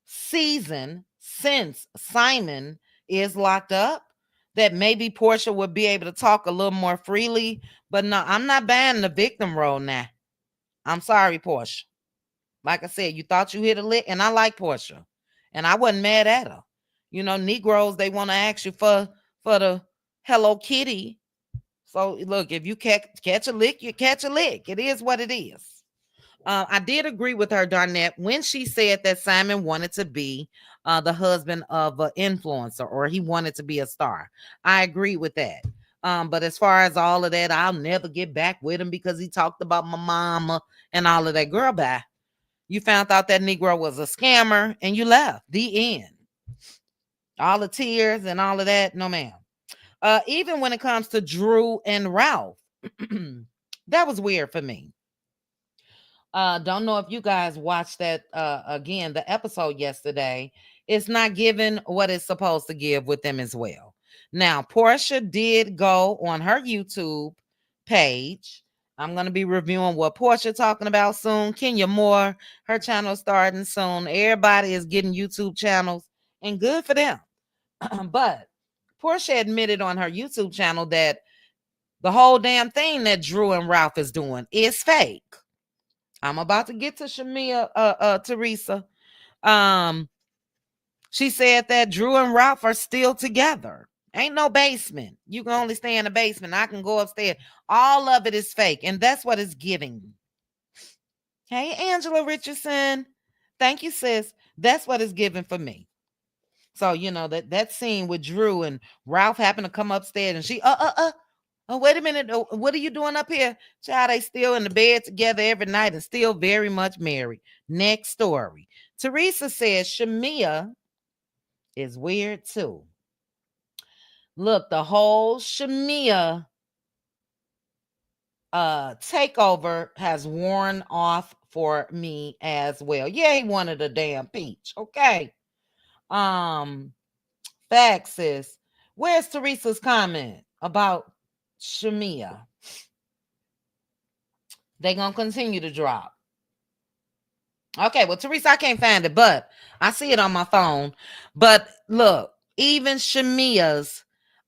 season, since Simon is locked up, that maybe Portia would be able to talk a little more freely. But no, I'm not banning the victim role now. I'm sorry, Portia. Like I said, you thought you hit a lick, and I like Portia, and I wasn't mad at her. You know, Negroes, they want to ask you for the Hello Kitty. So look, if you catch a lick, you catch a lick. It is what it is. I did agree with her, Darnett, when she said that Simon wanted to be the husband of an influencer, or he wanted to be a star. I agree with that. But as far as all of that, I'll never get back with him because he talked about my mama and all of that. Girl, bye. You found out that Negro was a scammer and you left. The end. All the tears and all of that, no ma'am. Even when it comes to Drew and Ralph, that was weird for me. Don't know if you guys watched that again, the episode yesterday. It's not giving what it's supposed to give with them as well. Now, Portia did go on her YouTube page. I'm going to be reviewing what Portia talking about soon. Kenya Moore, her channel starting soon. Everybody is getting YouTube channels, and good for them. But Portia admitted on her YouTube channel that the whole damn thing that Drew and Ralph is doing is fake. I'm about to get to Shamia, Teresa. She said that Drew and Ralph are still together. Ain't no basement. You can only stay in the basement. I can go upstairs. All of it is fake, and that's what it's giving. Hey, Angela Richardson. Thank you, sis. That's what it's giving for me. So, you know, that scene with Drew and Ralph happened to come upstairs, and she, oh, wait a minute. What are you doing up here? Child, they still in the bed together every night and still very much married. Next story. Teresa says Shamia is weird too. Look, the whole Shamia takeover has worn off for me as well. Yeah, he wanted a damn peach. Okay. Facts, sis. Where's Teresa's comment about Shamia? They gonna continue to drop. Okay, well, Teresa, I can't find it, but I see it on my phone. But look, even Shamia's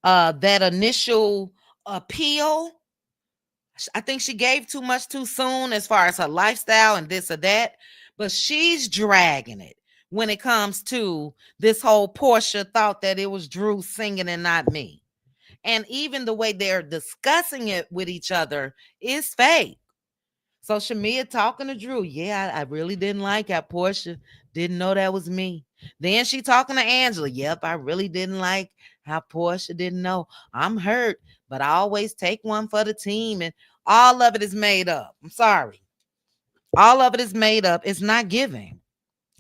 that initial appeal, I think she gave too much too soon as far as her lifestyle and this or that. But she's dragging it when it comes to this whole Portia thought that it was Drew singing and not me. And even the way they're discussing it with each other is fake. So Shamia talking to Drew. Yeah, I really didn't like how Portia didn't know that was me. Then she talking to Angela. Yep, I really didn't like how Portia didn't know. I'm hurt, but I always take one for the team. And all of it is made up. I'm sorry. All of it is made up. It's not giving.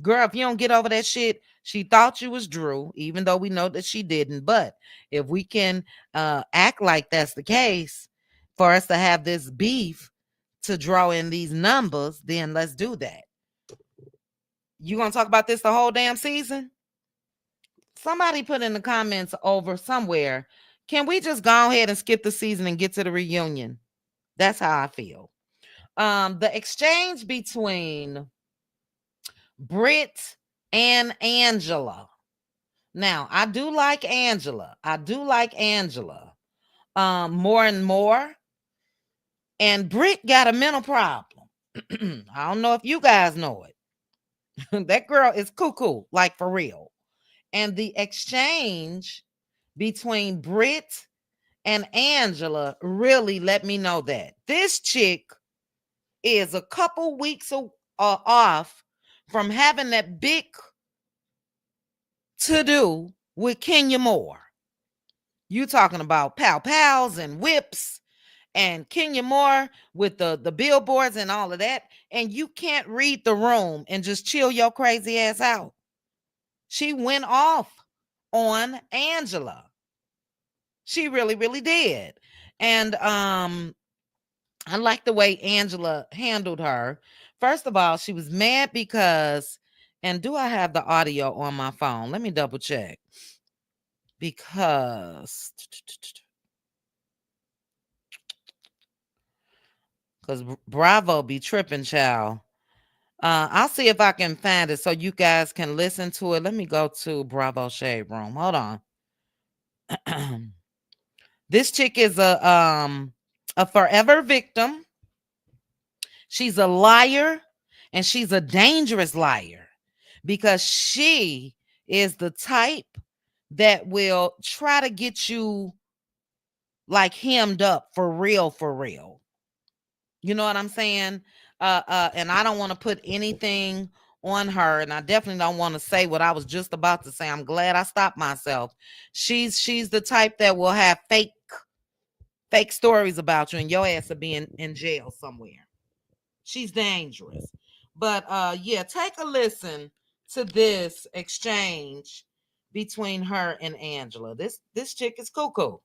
Girl, if you don't get over that shit, she thought you was Drew, even though we know that she didn't. But if we can act like that's the case, for us to have this beef, to draw in these numbers, then let's do that. You gonna talk about this the whole damn season? Somebody put in the comments over somewhere, can we just go ahead and skip the season and get to the reunion? That's how I feel. The exchange between Brit and Angela. Now, I do like Angela. More and more. And Brit got a mental problem. I don't know if you guys know it. That girl is cuckoo, like for real. And the exchange between Brit and Angela really let me know that this chick is a couple weeks off from having that big to do with Kenya Moore. You talking about pow pows and whips and Kenya Moore with the billboards and all of that, and you can't read the room and just chill your crazy ass out. She went off on Angela. She really, really did. And I like the way Angela handled her. First of all, she was mad because, and do I have the audio on my phone? Let me double check. Because Bravo be tripping, child. I'll see if I can find it so you guys can listen to it. Let me go to Bravo Shade Room. Hold on. This chick is a forever victim. She's a liar, and she's a dangerous liar because she is the type that will try to get you like hemmed up for real, for real. You know what I'm saying? And I don't want to put anything on her, and I definitely don't want to say what I was just about to say. I'm glad I stopped myself. She's the type that will have fake stories about you, and your ass will be in jail somewhere. She's dangerous. But yeah, take a listen to this exchange between her and Angela. This chick is cuckoo.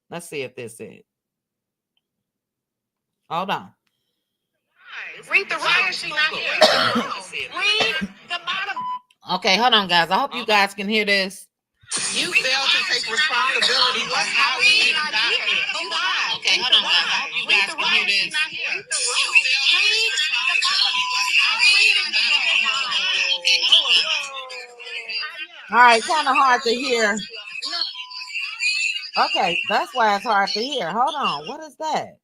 Let's see if this is. Hold on. Read the room. She not here. Read the bottom. Okay, hold on, guys. I hope you guys can hear this. You failed to take responsibility for how we even got here. Okay, hold on, guys. I hope you guys can hear this. All right, kind of hard to hear. Okay, that's why it's hard to hear. Hold on. What is that?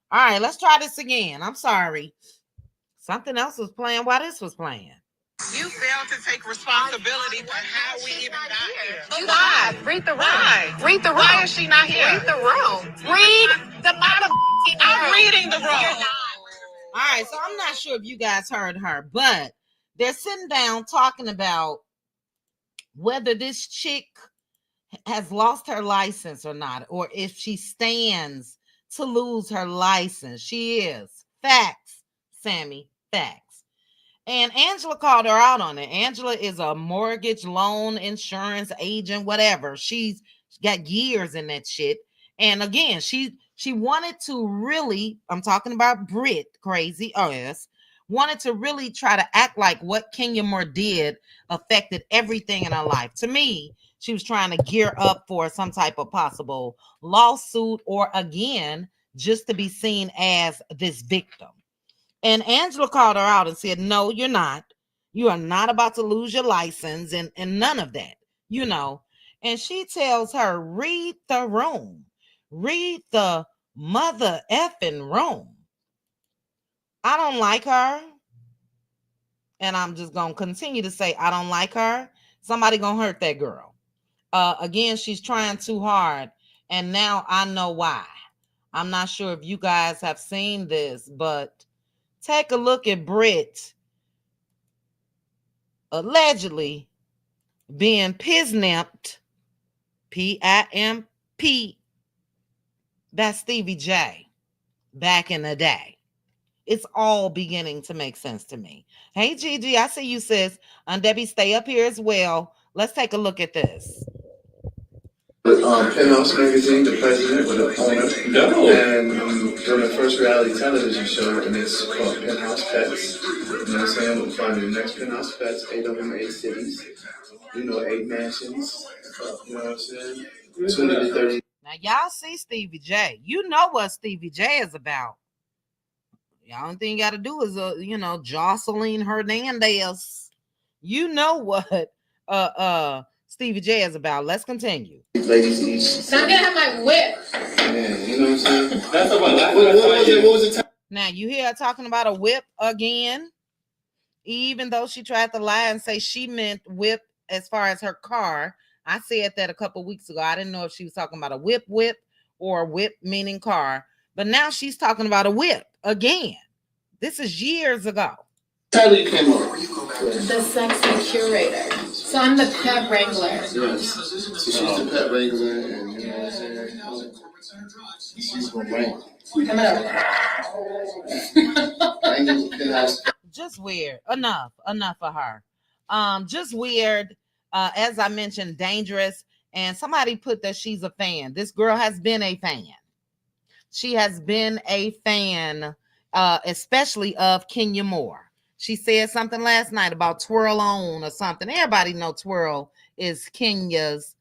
All right, let's try this again. I'm sorry. Something else was playing while this was playing. You failed to take responsibility for how we even got here. Why? Read the room. Read the room. Why is she not here? Read the room. Read the bottom. I'm reading the room. All right, so I'm not sure if you guys heard her, but they're sitting down talking about whether this chick has lost her license or not, or if she stands to lose her license. She is. Facts, Sammy, facts. And Angela called her out on it. Angela is a mortgage loan insurance agent, whatever. She's got years in that shit. And again, she wanted to really, I'm talking about Brit, crazy, oh yes, wanted to really try to act like what Kenya Moore did affected everything in her life. To me, she was trying to gear up for some type of possible lawsuit, or again, just to be seen as this victim. And Angela called her out and said, no, you're not. You are not about to lose your license and none of that, you know. And she tells her, read the room. Read the mother effing room. I don't like her. And I'm just going to continue to say, I don't like her. Somebody going to hurt that girl. Again, she's trying too hard. And now I know why. I'm not sure if you guys have seen this, but take a look at Brit allegedly being piznipped, P-I-M-P. That's Stevie J back in the day. It's all beginning to make sense to me. Hey, Gigi, I see you, sis. Debbie, stay up here as well. Let's take a look at this. Penthouse magazine, the president with an owner, and doing the first reality television show, and it's called Penthouse Pets. You know what I'm saying? We'll find the next Penthouse Pets, 8 of them, 8 cities. You know, 8 mansions. You know what I'm saying? 20 to 30. Now y'all see Stevie J. You know what Stevie J is about. The only thing you got to do is, Jocelyn Hernandez. You know what Stevie J is about. Let's continue. Ladies each. So I'm gonna have my whip. Yeah, you know what I'm saying? That's about what was it? Now you hear her talking about a whip again, even though she tried to lie and say she meant whip as far as her car. I said that a couple weeks ago. I didn't know if she was talking about a whip or whip meaning car, but now she's talking about a whip again. This is years ago. How you came up? The sexy curator. So I'm the pet wrangler. Yes. So she's the pet wrangler, and you know what I'm saying? She's gonna wrangle. Just weird. Enough of her. Just weird. As I mentioned, dangerous. And somebody put that she's a fan. This girl has been a fan. She has been a fan, especially of Kenya Moore. She said something last night about twirl on or something. Everybody know twirl is Kenya's,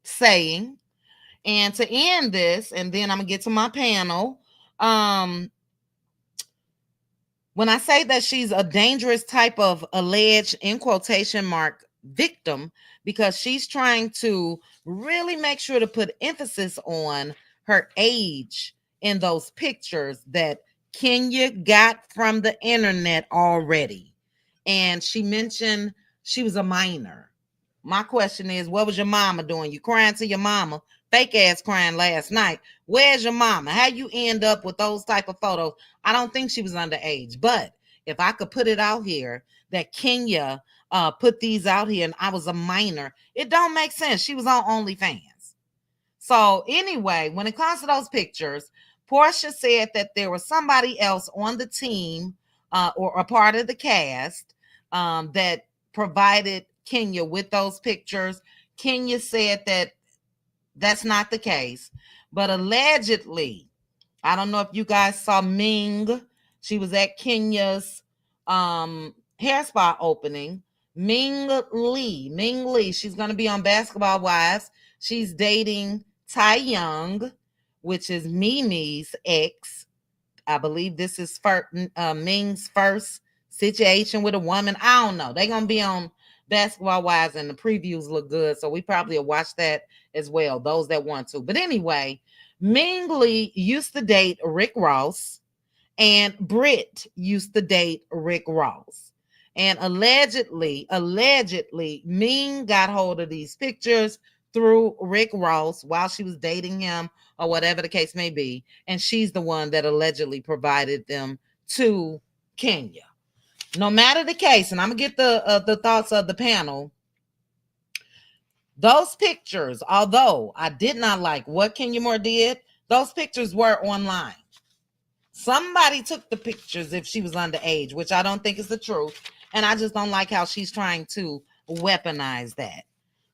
saying. And to end this, and then I'm gonna get to my panel. When I say that she's a dangerous type of alleged, in quotation mark, victim, because she's trying to really make sure to put emphasis on her age in those pictures that Kenya got from the internet already. And she mentioned she was a minor. My question is, what was your mama doing? You crying to your mama, fake ass crying last night. Where's your mama? How you end up with those type of photos? I don't think she was underage, but if I could put it out here that Kenya put these out here and I was a minor, it don't make sense. She was on OnlyFans. So anyway, when it comes to those pictures, Portia said that there was somebody else on the team or a part of the cast that provided Kenya with those pictures. Kenya said that that's not the case, but allegedly, I don't know if you guys saw Ming. She was at Kenya's hair spa opening. Ming Lee. She's going to be on Basketball Wives. She's dating Tai Young, which is Mimi's ex. I believe this is Ming's first situation with a woman. I don't know. They're going to be on Basketball Wives, and the previews look good, so we probably will watch that as well, those that want to. But anyway, Ming Lee used to date Rick Ross, and Brit used to date Rick Ross. And allegedly, Ming got hold of these pictures through Rick Ross while she was dating him or whatever the case may be. And she's the one that allegedly provided them to Kenya. No matter the case, and I'm going to get the thoughts of the panel, those pictures, although I did not like what Kenya Moore did, those pictures were online. Somebody took the pictures if she was underage, which I don't think is the truth. And I just don't like how she's trying to weaponize that.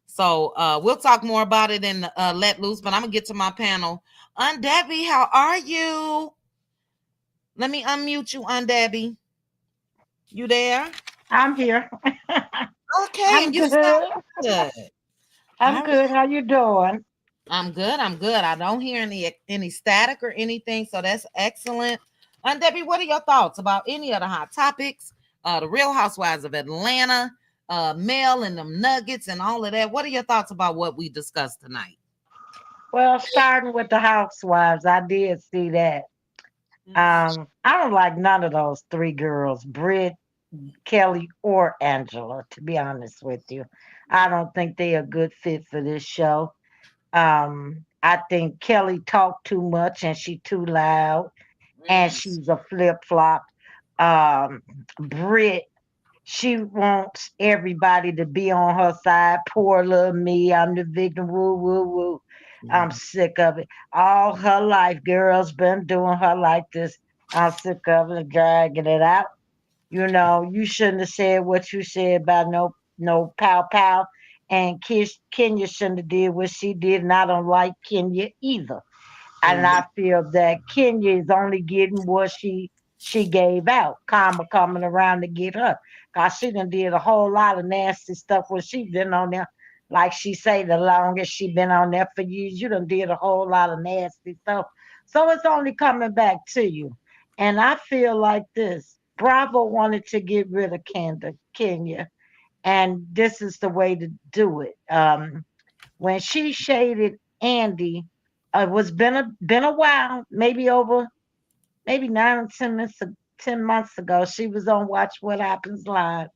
So we'll talk more about it in Let Loose, but I'm going to get to my panel. Debbie, how are you? Let me unmute you, Debbie. You there? I'm here. Okay, I'm and you good. sound good. I'm good. How you doing? I'm good. I don't hear any static or anything, so that's excellent. Debbie, what are your thoughts about any of the hot topics? The Real Housewives of Atlanta, Mel and them Nuggets and all of that. What are your thoughts about what we discussed tonight? Well, starting with the Housewives, I did see that. I don't like none of those three girls, Brit, Kelly, or Angela, to be honest with you. I don't think they're a good fit for this show. I think Kelly talked too much and she too loud, and she's a flip-flop. Brit, she wants everybody to be on her side. Poor little me, I'm the victim. Woo, woo, woo. I'm sick of it. All her life, girls been doing her like this. I'm sick of it, dragging it out. You know, you shouldn't have said what you said about no pow pow. And Kenya shouldn't have did what she did, and I don't like Kenya either. And I feel that Kenya is only getting what she gave out. Karma coming around to get her. Cause she done did a whole lot of nasty stuff when she been on there. Like she say, the longest she been on there for years, you done did a whole lot of nasty stuff. So it's only coming back to you. And I feel like this. Bravo wanted to get rid of Kenya, and this is the way to do it. When she shaded Andy, it was been a while, maybe 9 or 10 months, 10 months ago. She was on Watch What Happens Live,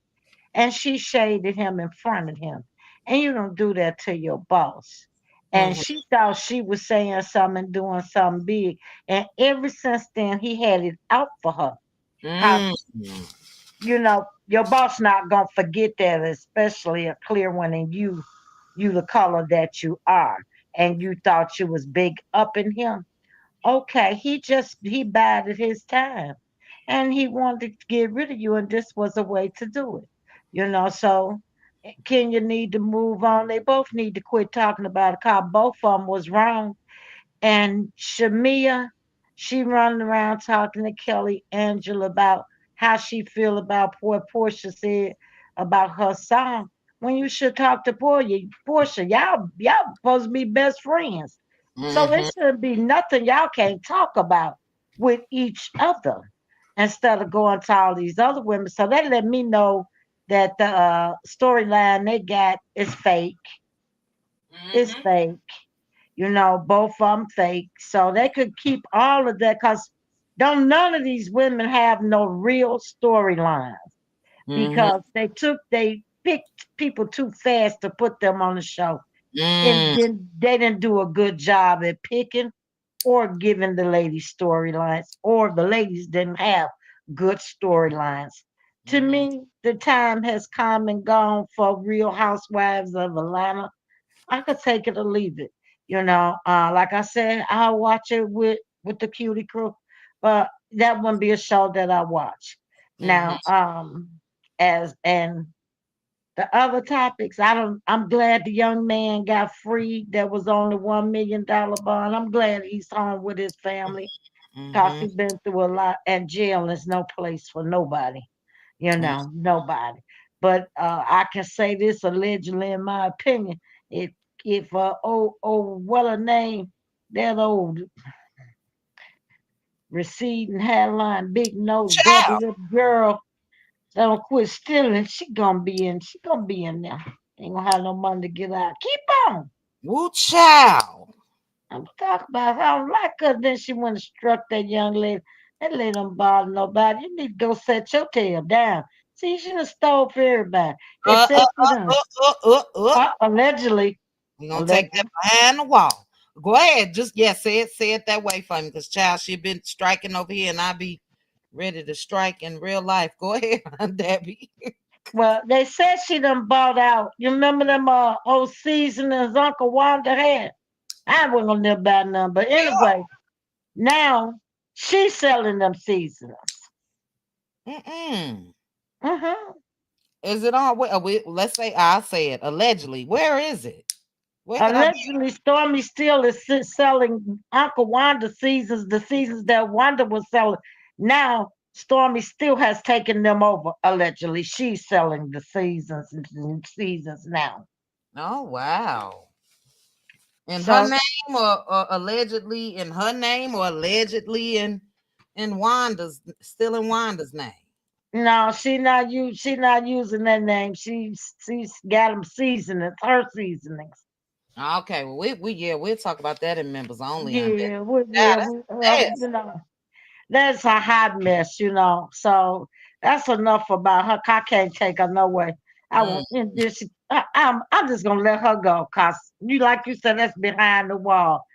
and she shaded him in front of him. And you don't do that to your boss. And Mhm. she thought she was saying something, doing something big. And ever since then, he had it out for her. Cause Mm. your boss not gonna forget that, especially a clear one, and you the color that you are, and you thought you was big up in him. Okay, he bided his time, and he wanted to get rid of you, and this was a way to do it. So Kenya need to move on. They both need to quit talking about it, cause both of them was wrong. And Shamia, she running around talking to Kelly Angela about how she feel about what Portia said about her song. When you should talk to Portia, y'all supposed to be best friends. So it Mhm. should be nothing y'all can't talk about with each other instead of going to all these other women. So that let me know that the storyline they got is fake. It's Mhm. fake. Both of them fake. So they could keep all of that because don't none of these women have no real storylines Mhm. because they picked people too fast to put them on the show. And Mm. then they didn't do a good job at picking or giving the ladies storylines, or the ladies didn't have good storylines. To Mhm. me, the time has come and gone for Real Housewives of Atlanta. I could take it or leave it. Like I said, I'll watch it with the cutie crew, but that wouldn't be a show that I watch. Mhm. Now, as and the other topics, I'm glad the young man got freed that was on the $1 million bond. I'm glad he's home with his family because Mhm. he's been through a lot, and jail is no place for nobody, nobody. But I can say this allegedly, in my opinion, if what a name, that old receding hairline, big nose, grubby Child. lip girl don't quit stealing, she gonna be in there. Ain't gonna have no money to get out. Keep on. Woo child. I'm talking about her. I don't like her. Then she went and struck that young lady. That lady don't bother nobody. You need to go set your tail down. See, she done stole for everybody. They Uh, uh, said she uh, done. uh, uh, uh, uh. Allegedly, We're gonna take that allegedly. behind the wall. Go ahead. Just say it that way for me. Because child, she been striking over here and I be ready to strike in real life. Go ahead, Debbie. Well, they said she done bought out. You remember them old seasonings Uncle Wanda had? I wasn't gonna live by none. But anyway, now she's selling them seasonings. Mm-mm. Mm-hmm. Is it on? Let's say I'll say it allegedly. Where is it? Where could I get? Allegedly, Stormy Steele is selling Uncle Wanda seasons, the seasons that Wanda was selling. Now, Stormy still has taken them over. Allegedly, she's selling the seasons now. Oh wow! In her So name, or allegedly in her name, or allegedly in Wanda's, still in Wanda's name. no, she not using that name. She's got them seasonings, her seasonings. Okay, well we'll talk about that in members only. I bet. Yeah, we, Yeah, yeah, that's we, a mess. that's a hot mess. So that's enough about her. I can't take her no way. I Mm, won't. I'm just gonna let her go, cause like you said, that's behind the wall.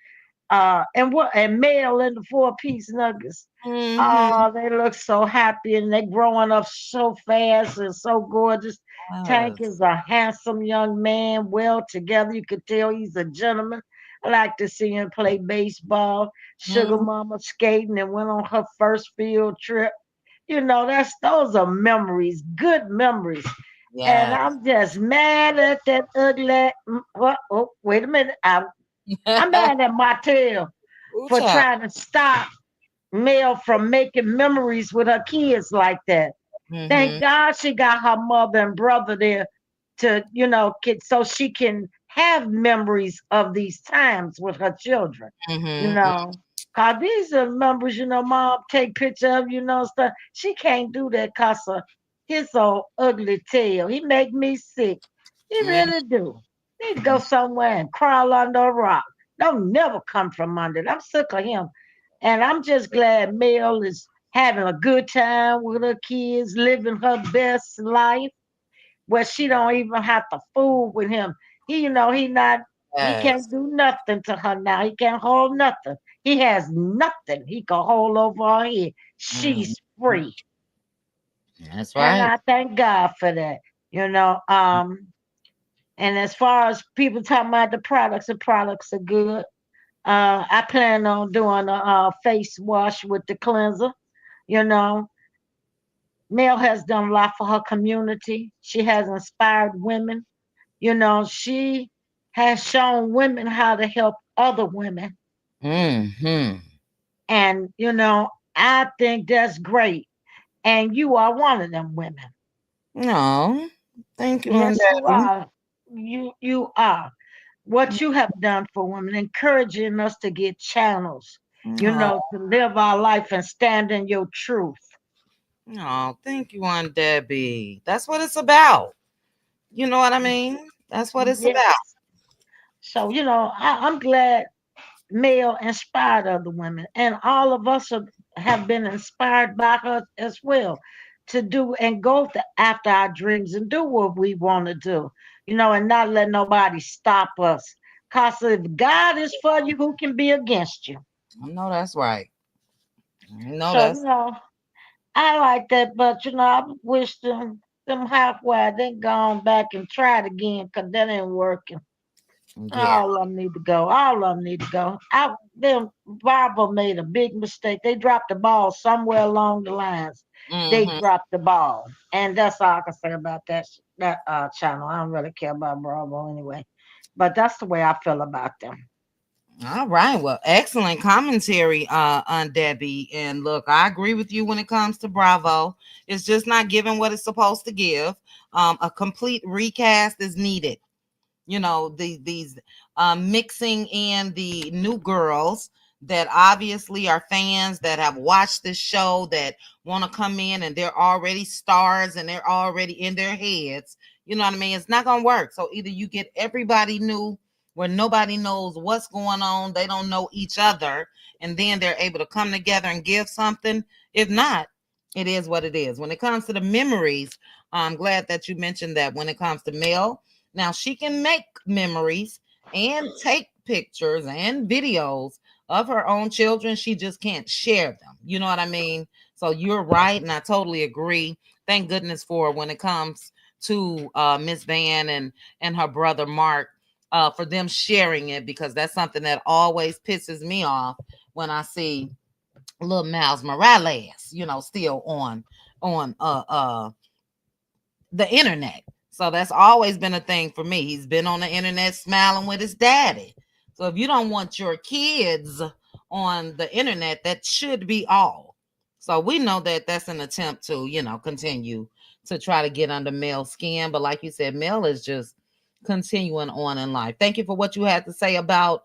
And Mel in the 4 piece nuggets. mm-hmm. Oh, they look so happy and they growing up so fast and so gorgeous. Tank Yes. is a handsome young man, well together. You could tell he's a gentleman. I like to see him play baseball. Sugar Mhm. Mama skating and went on her first field trip. Those are memories, good memories. And Yeah. I'm just mad at that ugly. Wait a minute. I'm mad at Martell. Ooh, for child. trying to stop Mel from making memories with her kids like that. Thank Mm-hmm. God she got her mother and brother there to, so she can have memories of these times with her children, you Mm-hmm. know. Cause these are memories, mom take picture of, stuff. She can't do that cause of his old ugly tail. He make me sick. He really do. He'd go somewhere and crawl under a rock. Don't never come from under it. I'm sick of him. And I'm just glad Mel is having a good time with her kids, living her best life, where she don't even have to fool with him. He Yes. can't do nothing to her now. He can't hold nothing. He has nothing he can hold over her head. Mhm. She's free. That's And right. I thank God for that. You know, um, and as far as people talking about the products are good. I plan on doing a face wash with the cleanser. You know, Mel has done a lot for her community. She has inspired women. She has shown women how to help other women. Mm-hmm. I think that's great. And you are one of them women. No, thank you, Aunt Yes, you Debbie. are. You are. What you have done for women, encouraging us to get channels, Oh, to live our life and stand in your truth. no, thank you, Aunt Debbie. That's what it's about. You know what I mean? That's what it's about. Yes. So, I'm glad Mel inspired other women, and all of us have been inspired by her as well to do and go after our dreams and do what we want to do, and not let nobody stop us. Because if God is for you, who can be against you? I know that's right. I know So, that's I like that, but I wish them halfway they gone back and tried again because that ain't working. yeah. All of them need to go. All of them need to go. Them Bible made a big mistake. They dropped the ball somewhere along the lines. They Mm-hmm. dropped the ball, and that's all I can say about that channel. I don't really care about Bravo anyway, but that's the way I feel about them. All right. Well, excellent commentary, on Debbie. And look, I agree with you when it comes to Bravo. It's just not giving what it's supposed to give. A complete recast is needed. These mixing in the new girls that obviously are fans that have watched this show that want to come in and they're already stars and they're already in their heads. You know what I mean? It's not gonna work. So either you get everybody new where nobody knows what's going on, they don't know each other, and then they're able to come together and give something. If not, it is what it is. When it comes to the memories, I'm glad that you mentioned that. When it comes to Mel, now she can make memories and take pictures and videos of her own children. She just can't share them. You know what I mean? So you're right, and I totally agree. Thank goodness for when it comes to Miss Van and her brother Mark, for them sharing it, because that's something that always pisses me off when I see little Miles Morales, still on the internet. So that's always been a thing for me. He's been on the internet smiling with his daddy. So if you don't want your kids on the internet, that should be all. So we know that that's an attempt to, continue to try to get under Mel's skin. But like you said, Mel is just continuing on in life. Thank you for what you had to say about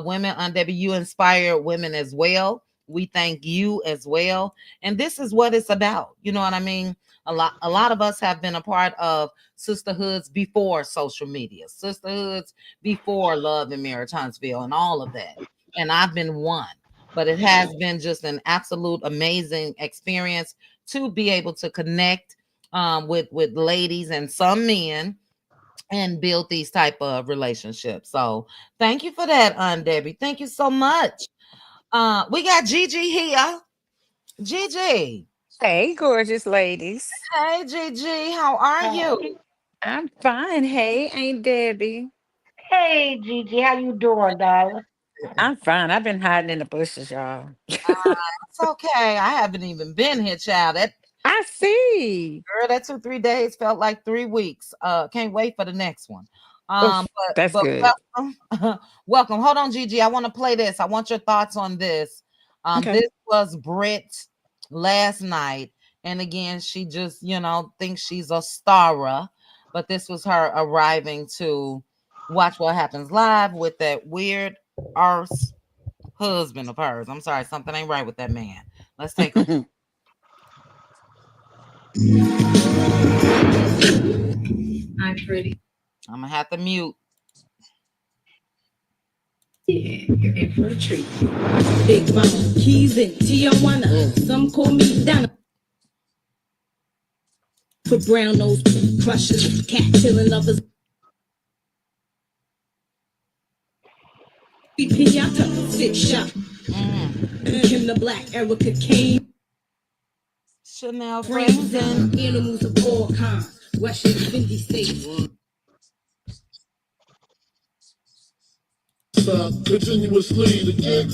women on W. You inspire women as well. We thank you as well. And this is what it's about. You know what I mean? A lot of us have been a part of sisterhoods before social media, sisterhoods before Love and Marriage Huntsville and all of that. And I've been one. But it has been just an absolute amazing experience to be able to connect with ladies and some men and build these type of relationships. So thank you for that, Aunt Debbie. Thank you so much. We got Gigi here. Gigi. Hey, gorgeous ladies. Hey, Gigi. How are Hey, you? I'm fine. Hey, Aunt Debbie. hey, Gigi, how you doing, darling? I'm fine. I've been hiding in the bushes, y'all. It's okay. I haven't even been here, child. That I see. girl, that 2 3 days felt like 3 weeks. Can't wait for the next one. Um, Oof, that's but good. welcome, welcome. Hold on, Gigi. I want to play this. I want your thoughts on this. Okay. This was Brit last night, and again, she just thinks she's a star, but this was her arriving to watch what happens live with that weird arse husband of hers. I'm sorry, something ain't right with that man. Let's take a. I'm pretty. I'm gonna have to mute. Yeah, you're in for a treat. Big Mama, keys in Tijuana. Some call me Donna. For brown nose crushers, cat killing lovers. Pinata, sit shop. Kim the Black, Erica Kane. Chanel Friends frames and and animals of all kinds. Russian Fendi states. Continuously, the gig.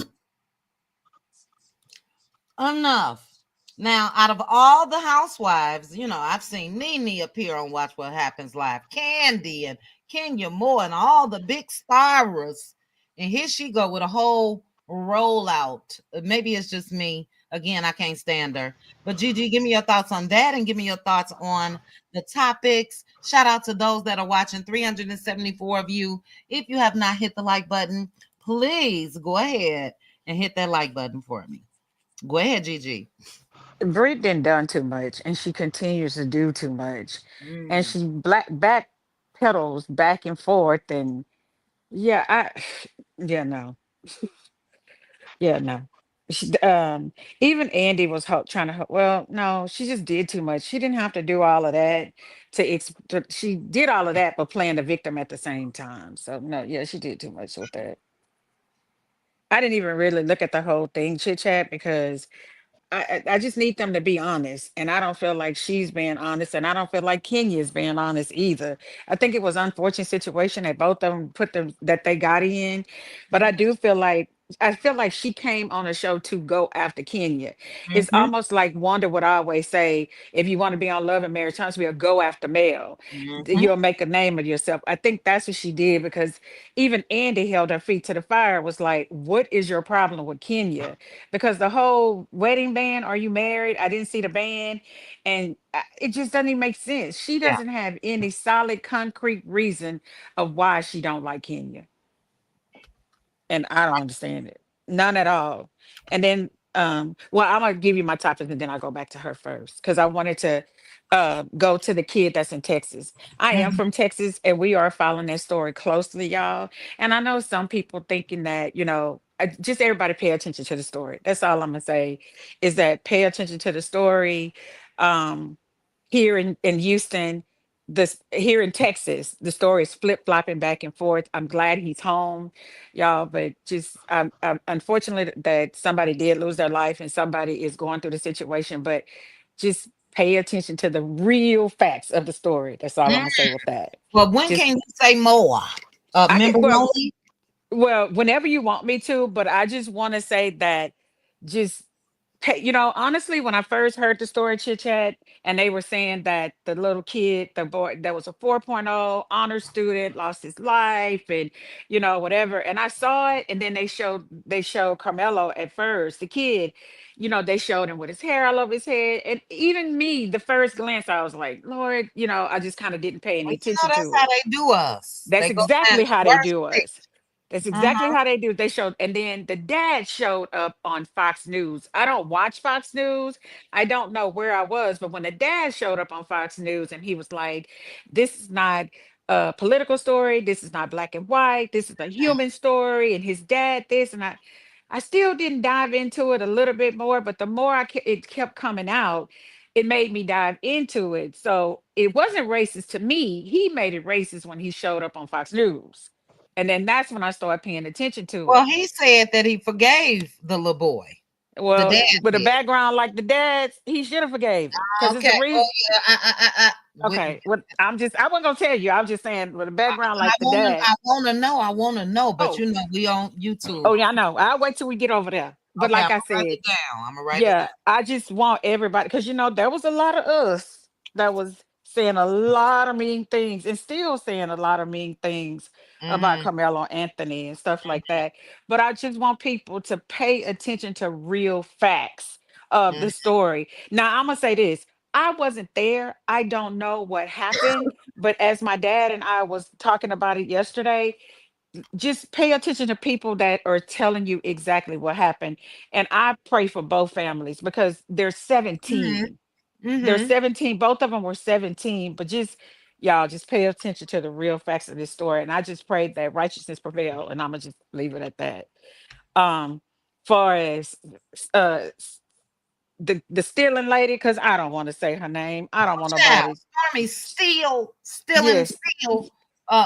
enough. Now, out of all the housewives, I've seen Nene appear on Watch What Happens Live, Candy and Kenya Moore, and all the big stars. And here she go with a whole rollout. Maybe it's just me. Again, I can't stand her. But Gigi, give me your thoughts on that, and give me your thoughts on the topics. Shout out to those that are watching. 374 of you. If you have not hit the like button, please go ahead and hit that like button for me. Go ahead, Gigi. Brit done too much, and she continues to do too much, and Mm, she black back pedals back and forth, and yeah, yeah, no, yeah, no. She, even Andy was trying to help. Well, no, she just did too much. She didn't have to do all of that she did all of that, but playing the victim at the same time. So no, yeah, she did too much with that. I didn't even really look at the whole thing, chit chat, because I just need them to be honest, and I don't feel like she's being honest, and I don't feel like Kenya is being honest either. I think it was an unfortunate situation that both of them put them that they got in, but I feel like she came on the show to go after Kenya. It's mhm, almost like Wanda would always say, if you want to be on Love and Marriage Huntsville, go after Mel. mhm. You'll make a name of yourself. I think that's what she did, because even Andy held her feet to the fire, was like, what is your problem with Kenya? Because the whole wedding band, are you married? I didn't see the band. And it just doesn't even make sense. She Yeah. doesn't have any solid, concrete reason of why she don't like Kenya, and I don't understand it. None at all. And then well, I'm gonna give you my topic and then I'll go back to her first, because I wanted to go to the kid that's in Texas. I am Mhm. from Texas, and we are following that story closely, y'all. And I know some people thinking that, just everybody pay attention to the story. That's all I'm gonna say, is that pay attention to the story. Um Here in Houston, this here in Texas, the story is flip-flopping back and forth. I'm glad he's home, y'all, but just unfortunately that somebody did lose their life and somebody is going through the situation. But just pay attention to the real facts of the story. That's all I'm Mm. gonna say with that. Well, when Just can you say more? I can, Members only? well, whenever you want me to, but I just want to say that, just honestly, when I first heard the story, chit chat, and they were saying that the little kid, the boy that was a 4.0 honor student, lost his life, and whatever. And I saw it, and then they showed Carmelo at first, the kid, they showed him with his hair all over his head. And even me, the first glance, I was like, Lord, I just kind of didn't pay any Well, attention that's to how it. they do us. That's They go down exactly the how they worst do way. us. That's exactly Uh-huh. how they do. They showed, and then the dad showed up on Fox News. I don't watch Fox News. I don't know where I was, but when the dad showed up on Fox News and he was like, "This is not a political story. This is not black and white. This is a human story." And his dad, this, and I still didn't dive into it a little bit more, but the more it kept coming out, it made me dive into it. So it wasn't racist to me. He made it racist when he showed up on Fox News. And then that's when I started paying attention to Well, it. he said that he forgave the little boy. The Well, dad with a did. background like the dad's, he should have forgave him, because it's Okay. a Oh reason. yeah. Okay, what I wasn't gonna tell you. I'm just saying, with a background I like the wanna dad. I wanna know. I wanna know. But Oh, we on YouTube. oh yeah, I know. I'll wait till we get over there. But Okay, I'm like I gonna write said, it down. I'm gonna write it yeah, down. I just want everybody, because there was a lot of us that was saying a lot of mean things and still saying a lot of mean things about Mhm. Carmelo Anthony and stuff like that. But I just want people to pay attention to real facts of Mhm. the story. Now, I'm gonna say this. I wasn't there. I don't know what happened, but as my dad and I was talking about it yesterday, just pay attention to people that are telling you exactly what happened. And I pray for both families because they're Mhm. 17. They're Mhm. 17. Both of them were 17. But just y'all just pay attention to the real facts of this story. And I just pray that righteousness prevail. And I'm gonna just leave it at that. Um, far as uh the stealing lady, because I don't want to say her name. I don't want Child, nobody. Stormy Steele, stealing Yes, steel,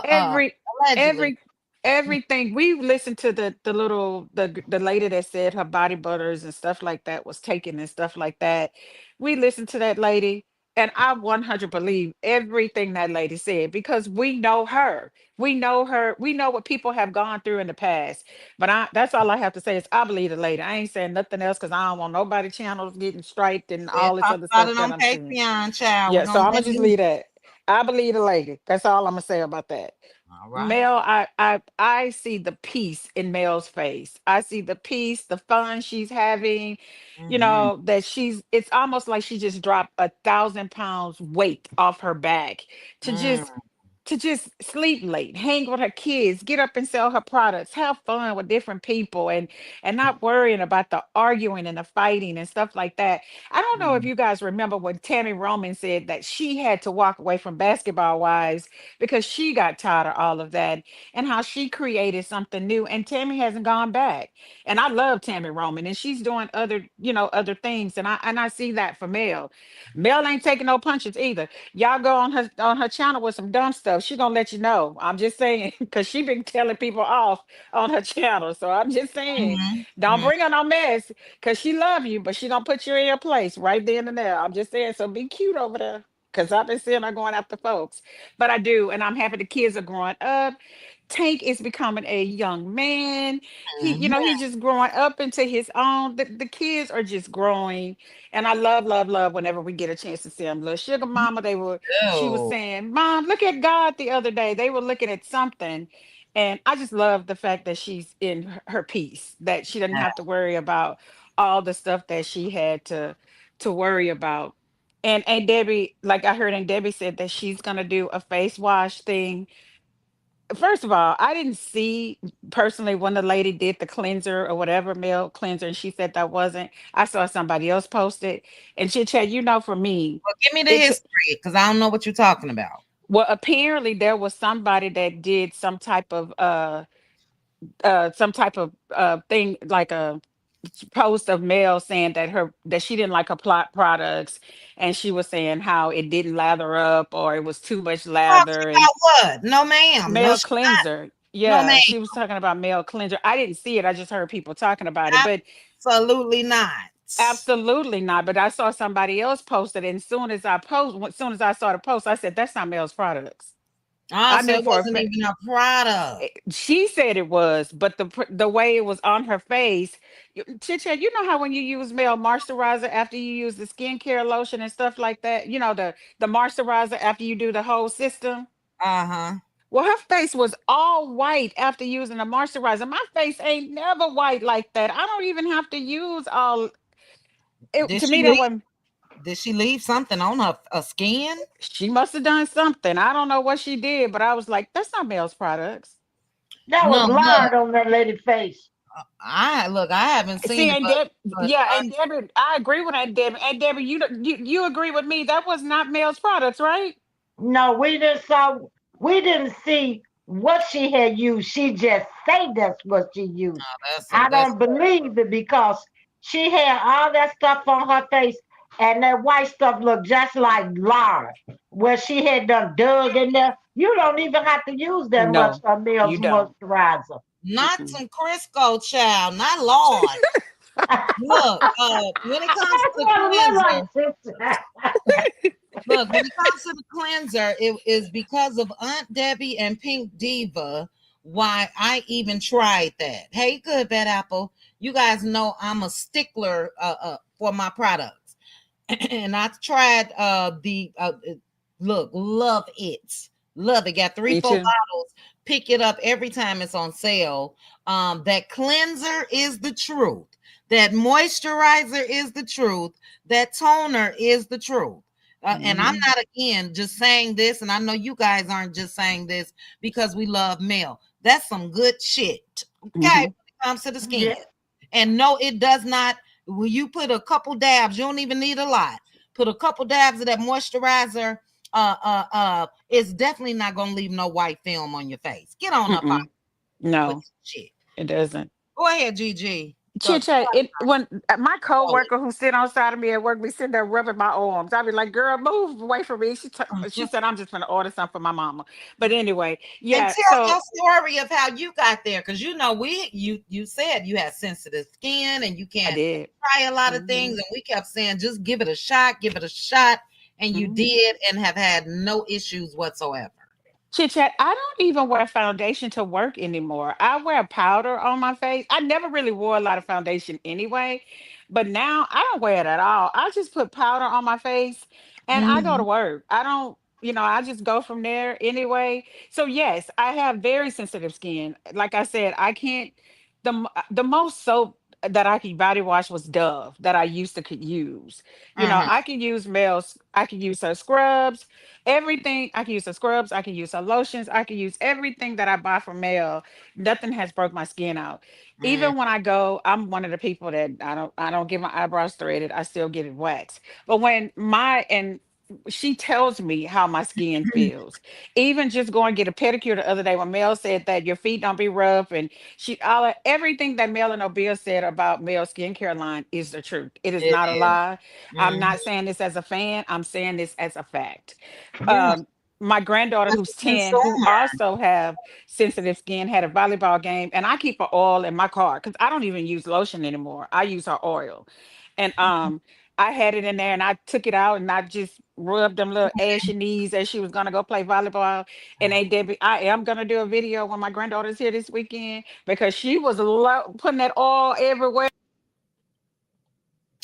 every allegedly. every everything we listened to the little the lady that said her body butters and stuff like that was taken and stuff like that. We listened to that lady, and I 100 believe everything that lady said because we know her. We know her. We know what people have gone through in the past. But I that's all I have to say is I believe the lady. I ain't saying nothing else because I don't want nobody channels getting striked and They all this talk other about stuff it that on I'm seeing. Patreon, child. We're Yeah, so gonna I'm let gonna just you. leave that. I believe the lady. That's all I'm gonna say about that. All right. Mel, I see the peace in Mel's face. I see the peace, the fun she's having. Mhm. That it's almost like she just dropped 1,000 pounds weight off her back to Mm. just sleep late, hang with her kids, get up and sell her products, have fun with different people, and not worrying about the arguing and the fighting and stuff like that. I don't know if Mhm. you guys remember when Tammy Roman said that she had to walk away from Basketball Wives because she got tired of all of that and how she created something new. And Tammy hasn't gone back. And I love Tammy Roman, and she's doing other things. And I see that for Mel. Mel ain't taking no punches either. Y'all go on her channel with some dumb stuff. She gonna let you know. I'm just saying, because she been telling people off on her channel. So I'm just saying, Mhm. don't Mhm. bring her no mess, because she love you, but she gonna put you in your place right then and there. I'm just saying, so be cute over there. Because I've been seeing her going after folks. But I do, and I'm happy the kids are growing up. Tank is becoming a young man. He Mhm. just growing up into his own. The kids are just growing, and I love, love, love whenever we get a chance to see them. Little sugar mama, she was Oh. saying, "Mom, look at God." The other day, they were looking at something, and I just love the fact that she's in her peace, that she doesn't have to worry about all the stuff that she had to worry about. And Debbie, like I heard, and Debbie said that she's gonna do a face wash thing. First of all, I didn't see personally when the lady did the cleanser or whatever milk cleanser, and she said that wasn't. I saw somebody else post it, and chit chat. For me, Well, give me the it's history because I don't know what you're talking about. well. Apparently, there was somebody that did some type of thing like a post of Mel saying that she didn't like her plot products, and she was saying how it didn't lather up or it was too much Talking lather and about what? No, ma'am. No, male she not. cleanser. No, Yeah, ma'am. she was talking about male cleanser. I didn't see it. I just heard people talking about it. But Absolutely not. absolutely not. But I saw somebody else post it. And as soon as I saw the post, I said, that's not Mel's products. Oh, I so knew it for a wasn't fact. even a product. She said it was, but the way it was on her face, Chit Chat, you know how when you use male moisturizer after you use the skincare lotion and stuff like that, the moisturizer after you do the whole system. Uh-huh. Well, her face was all white after using the moisturizer. My face ain't never white like that. I don't even have to use all it Did to she me that leave? one. Did she leave something on her skin? She must have done something. I don't know what she did, but I was like, that's not Mel's products. That No, was look. lard on that lady's face. I haven't seen See, it, and but yeah, and Debbie, I agree with that, Debbie. And Debbie, you agree with me? That was not Mel's products, right? No, we didn't see what she had used. She just say that's what she used. I that's don't believe it because she had all that stuff on her face and that white stuff looked just like lard. Where she had done dug in there. You don't even have to use that much No, for you Mills don't. moisturizer. not Mm-mm. some Crisco, child, not Lord. Look, when it comes to That's the what it looked cleanser, like, sister. look, when it comes to the cleanser, it is because of Aunt Debbie and Pink Diva why I even tried that. Hey, good bad apple. You guys know I'm a stickler for my products. And I tried Look, love it. Love it. Got three, Me four too. bottles. Pick it up every time it's on sale. That cleanser is the truth. That moisturizer is the truth. That toner is the truth. And I'm Hmm. not again just saying this, and I know you guys aren't just saying this because we love Mel. That's some good shit. Okay, when Hmm. it comes to the skin. Yeah. And no, it does not. When you put a couple dabs, you don't even need a lot. Put a couple dabs of that moisturizer. It's definitely not gonna leave no white film on your face. Get on up out Mm-mm. with No, shit. it doesn't. Go ahead, Gg. Go. Chit chat. It when my Go. coworker who sit on side of me at work be sitting there rubbing my arms. I'd be like, "Girl, move away from me." She said, "I'm just gonna order something for my mama." But anyway, And yeah. tell So your story of how you got there, because you know you said you had sensitive skin and you I can't did. try a lot of Hmm. things, and we kept saying just give it a shot, and you Hmm. did, and have had no issues whatsoever. Chit chat. I don't even wear foundation to work anymore. I wear powder on my face. I never really wore a lot of foundation anyway, but now I don't wear it at all. I just put powder on my face and I go to Mhm. work. I don't, I just go from there anyway. So yes, I have very sensitive skin. Like I said, I can't. The most soap that I could body wash was Dove that I used to could use. Mhm. I could use Mel's. I could use her scrubs. Everything I can use the scrubs, I can use the lotions, I can use everything that I buy from Mel. Nothing has broke my skin out. Mhm. Even when I go, I'm one of the people that I don't get my eyebrows threaded. I still get it waxed. But when my and she tells me how my skin feels. Even just going get a pedicure the other day when Mel said that your feet don't be rough and everything that Mel and Obia said about Mel's skincare line is the truth. It is It not a is. lie. I'm Mhm. not saying this as a fan. I'm saying this as a fact. Yeah, My granddaughter that's who's a 10 who consumer. also have sensitive skin had a volleyball game and I keep her oil in my car because I don't even use lotion anymore. I use her oil. And I had it in there and I took it out and I just rubbed them little ashy knees as she was gonna go play volleyball. And they did I am gonna do a video when my granddaughter's here this weekend because she was putting that oil everywhere.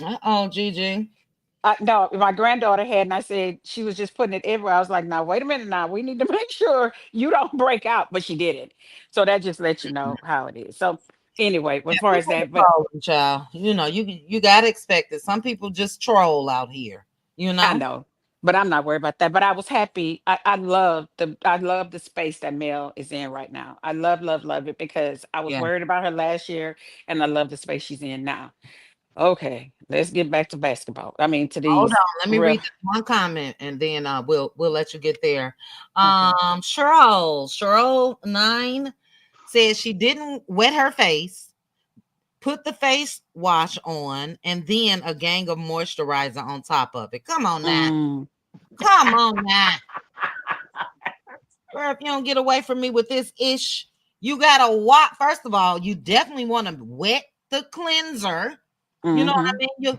Oh, Gg. No, my granddaughter had, and I said she was just putting it everywhere. I was like, "Now wait a minute, now we need to make sure you don't break out." But she did it, so that just lets you know how it is. So anyway, as Yeah, far as people be that, but trolling, child. You know, you gotta expect it. Some people just troll out here. You I know. know, but I'm not worried about that. But I was happy. I love the space that Mel is in right now. I love it because I was Yeah. worried about her last year, and I love the space she's in now. Okay, let's get back to basketball. I mean, to Hold on. these Let me read real. this one comment, and then we'll let you get there. Okay. Cheryl 9 says she didn't wet her face, put the face wash on, and then a gang of moisturizer on top of it. Come on now. Mm, Come on now. Girl, if you don't get away from me with this ish, you gotta what? First of all, you definitely want to wet the cleanser. You know what I mm-hmm, mean? You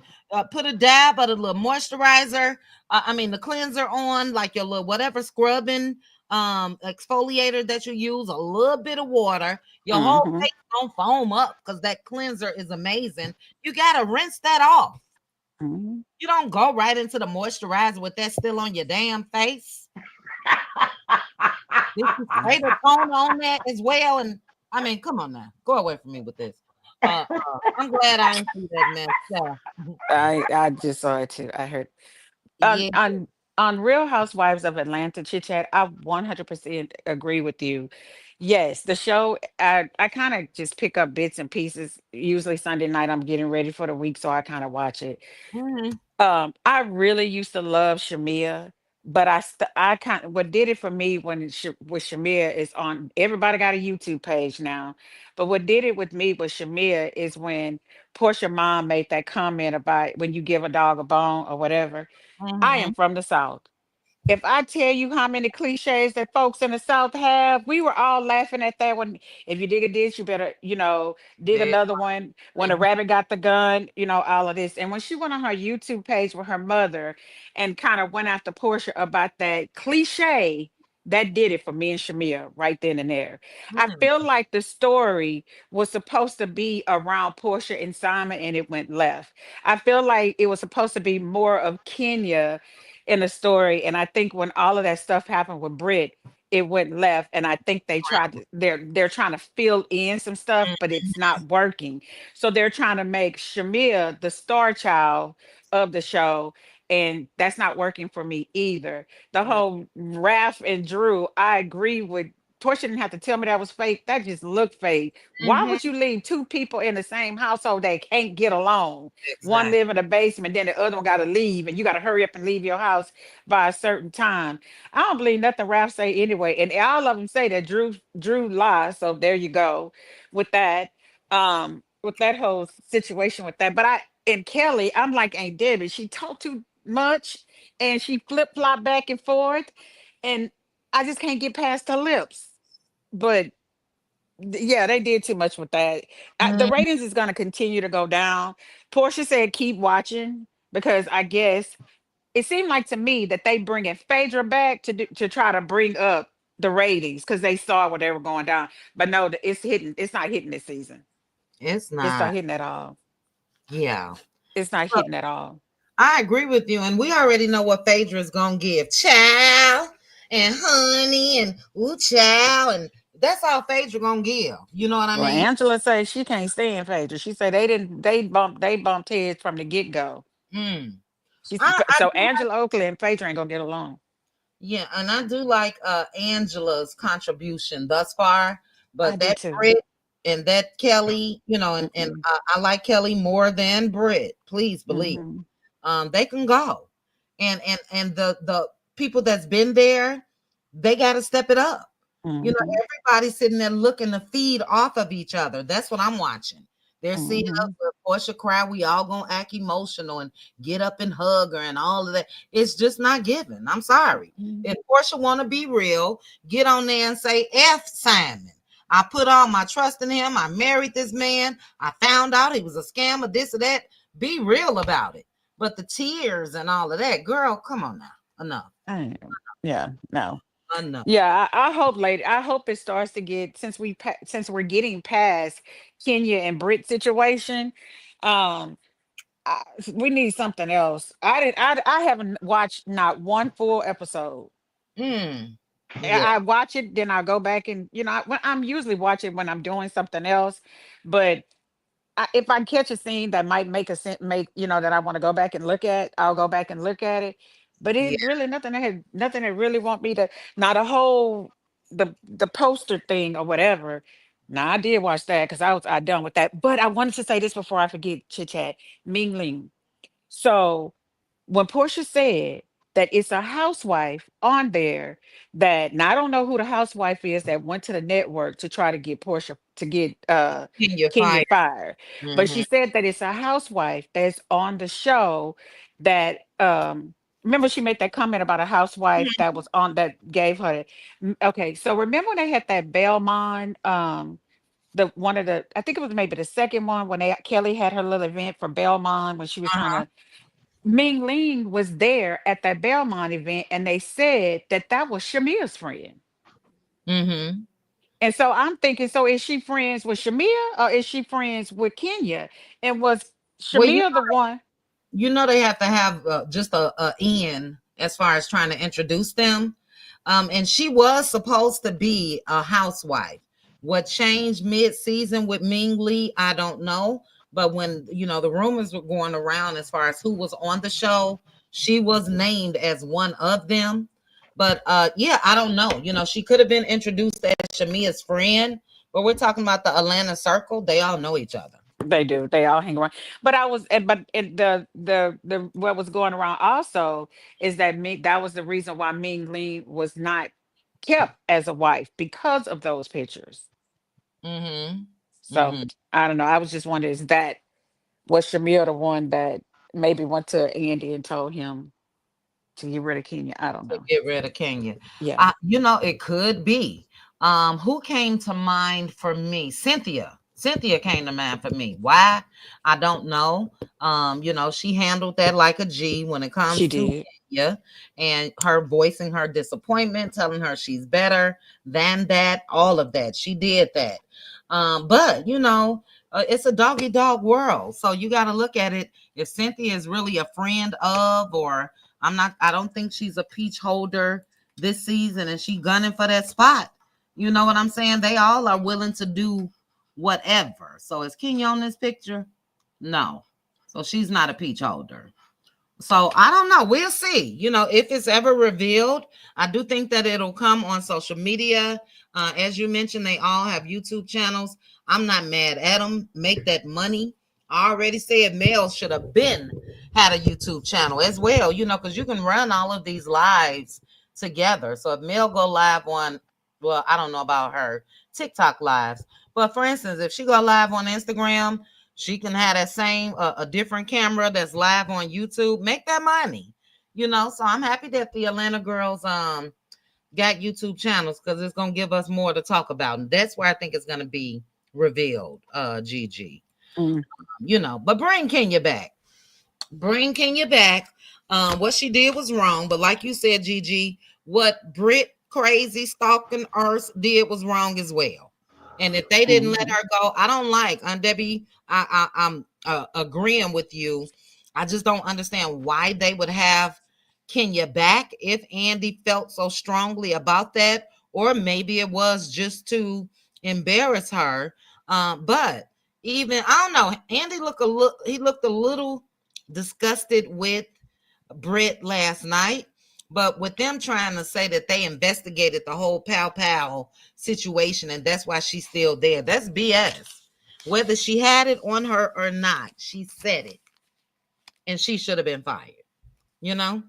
put a dab of a little moisturizer. I mean the cleanser on, like your little whatever scrubbing exfoliator that you use. A little bit of water. Your whole mm-hmm, face don't foam up because that cleanser is amazing. You gotta rinse that off. mm-hmm. You don't go right into the moisturizer with that still on your damn face. Did you spray the toner on that as well? And I mean, come on now, go away from me with this. I'm glad I didn't see that mess. Yeah, I just saw it too. I heard on yeah. on on Real Housewives of Atlanta chit chat. I 100% agree with you. Yes, the show. I kind of just pick up bits and pieces. Usually Sunday night, I'm getting ready for the week, so I kind of watch it. Mhm, I really used to love Shamia, but I kind of what did it for me with Shamia is on everybody got a YouTube page now. But what did it with me with Shamia is when Portia mom made that comment about when you give a dog a bone or whatever. I mhm. am from the South. If I tell you how many cliches that folks in the South have, we were all laughing at that one. If you dig a ditch, you better, dig Yeah. another one. When a rabbit got the gun, all of this. And when she went on her YouTube page with her mother and kind of went after Portia about that cliche, that did it for me and Shamia right then and there. I Mhm. feel like the story was supposed to be around Portia and Simon and it went left. I feel like it was supposed to be more of Kenya in the story. And I think when all of that stuff happened with Brit, it went left. And I think they tried to, they're trying to fill in some stuff, but it's not working. So they're trying to make Shamia the star child of the show. And that's not working for me either. The whole Raph and Drew, I agree with. Portia didn't have to tell me that was fake. That just looked fake. Why Mm-hmm. would you leave two people in the same household that can't get along? One Exactly. live in the basement, then the other one got to leave, and you got to hurry up and leave your house by a certain time. I don't believe nothing Ralph say anyway, and all of them say that Drew lies. So there you go with that. With that whole situation with that. But and Kelly, I'm like Aunt Debbie. She talked too much, and she flip flop back and forth, and I just can't get past her lips. But yeah, they did too much with that. The Mm-hmm. ratings is going to continue to go down. Portia said keep watching because I guess it seemed like to me that they bringing Phaedra back to try to bring up the ratings because they saw where they were going down. But no, it's hitting. It's not hitting this season. It's It's not not. hitting at all. Yeah. It's not So hitting at all. I agree with you, and we already know what Phaedra's gonna give. Child and honey and ooh child, and that's all Phaedra gonna give. You know what I Well, mean? Angela says she can't stand Phaedra. She said they didn't. They bumped heads from the get go. Mm. She's I so do like, Angela Oakley and Phaedra ain't gonna get along. yeah, and I do like Angela's contribution thus far, I but do that too. Brit and that Kelly, and Mm-mm. I like Kelly more than Brit. Please believe. Mm-hmm. They can go, and the people that's been there, they got to step it up. Mm-hmm. Everybody's sitting there looking to feed off of each other. That's what I'm watching. They're seeing us Mm-hmm. with Portia cry. We all gonna act emotional and get up and hug her and all of that. It's just not given. I'm sorry. Mm-hmm. If Portia want to be real, get on there and say F Simon. I put all my trust in him. I married this man. I found out he was a scammer, this or that. Be real about it. But the tears and all of that, girl, come on now. Enough. I am. Yeah. No. Enough. Yeah. I hope later. I hope it starts to get since we're getting past Kenya and Brit situation. Um, we need something else. I haven't watched not one full episode. Mm. Yeah. I watch it, then I go back and I'm usually watching when I'm doing something else, but if I catch a scene that might make a sense, that I want to go back and look at, I'll go back and look at it. But Yeah. it really nothing that really want me to, not a whole the poster thing or whatever. Now I did watch that because I done with that. But I wanted to say this before I forget, chit chat. Ming Ling. So when Portia said that it's a housewife on there that now I don't know who the housewife is that went to the network to try to get Portia to get Can you Kenya fire? fired. But Hmm. she said that it's a housewife that's on the show that remember she made that comment about a housewife that was on that gave her okay, so remember when they had that Belmont the one of the I think it was maybe the second one when Kelly had her little event for Belmont when she was trying Uh-huh. to Ming Ling was there at that Belmont event, and they said that that was Shamia's friend. Hmm. And so I'm thinking, so is she friends with Shamia or is she friends with Kenya? And was Well, Shamia the one? they have to have just a in as far as trying to introduce them. And she was supposed to be a housewife. What changed mid-season with Ming Lee, I don't know. But when the rumors were going around as far as who was on the show, she was named as one of them. But yeah, I don't know. She could have been introduced as Shamia's friend, but we're talking about the Atlanta Circle. They all know each other. They do. They all hang around. But the what was going around also is that that was the reason why Ming Lee was not kept as a wife because of those pictures. Mm-hmm. So Mm-hmm. I don't know. I was just wondering, is that was Shamia the one that maybe went to Andy and told him to get rid of Kenya? I don't To know. get rid of Kenya. Yeah, It could be. Who came to mind for me? Cynthia. Cynthia came to mind for me. Why? I don't know. She handled that like a G when it she comes to did. Kenya and her voicing her disappointment, telling her she's better than that, all of that. She did that. But it's a doggy dog world. So you got to look at it if Cynthia is really a friend of or I don't think she's a peach holder this season, and she gunning for that spot. You know what I'm saying? They all are willing to do whatever. So is Kenya on this picture? No. So she's not a peach holder. So I don't know. We'll see. You know, if it's ever revealed, I do think that it'll come on social media. As you mentioned, they all have YouTube channels. I'm not mad at them. Make that money. I already said Mel should have been had a YouTube channel as well. You know, because you can run all of these lives together. So if Mel go live on, well, I don't know about her TikTok lives, but for instance, if she go live on Instagram, she can have that same a different camera that's live on YouTube. Make that money, you know. So I'm happy that the Atlanta girls got YouTube channels because it's gonna give us more to talk about, and that's where I think it's gonna be revealed. Gigi, Mm. you know, but bring Kenya back. Bring Kenya back. What she did was wrong, but like you said, Gigi, what Brit crazy stalking Earth did was wrong as well. And if they didn't let Mhm. her go, I don't like Debbie. I'm agreeing with you. I just don't understand why they would have Kenya back if Andy felt so strongly about that, or maybe it was just to embarrass her. But even I don't know. Andy looked a little disgusted with Brit last night. But with them trying to say that they investigated the whole Pow Pow situation and that's why she's still there, that's BS. Whether she had it on her or not, she said it. And she should have been fired, you know?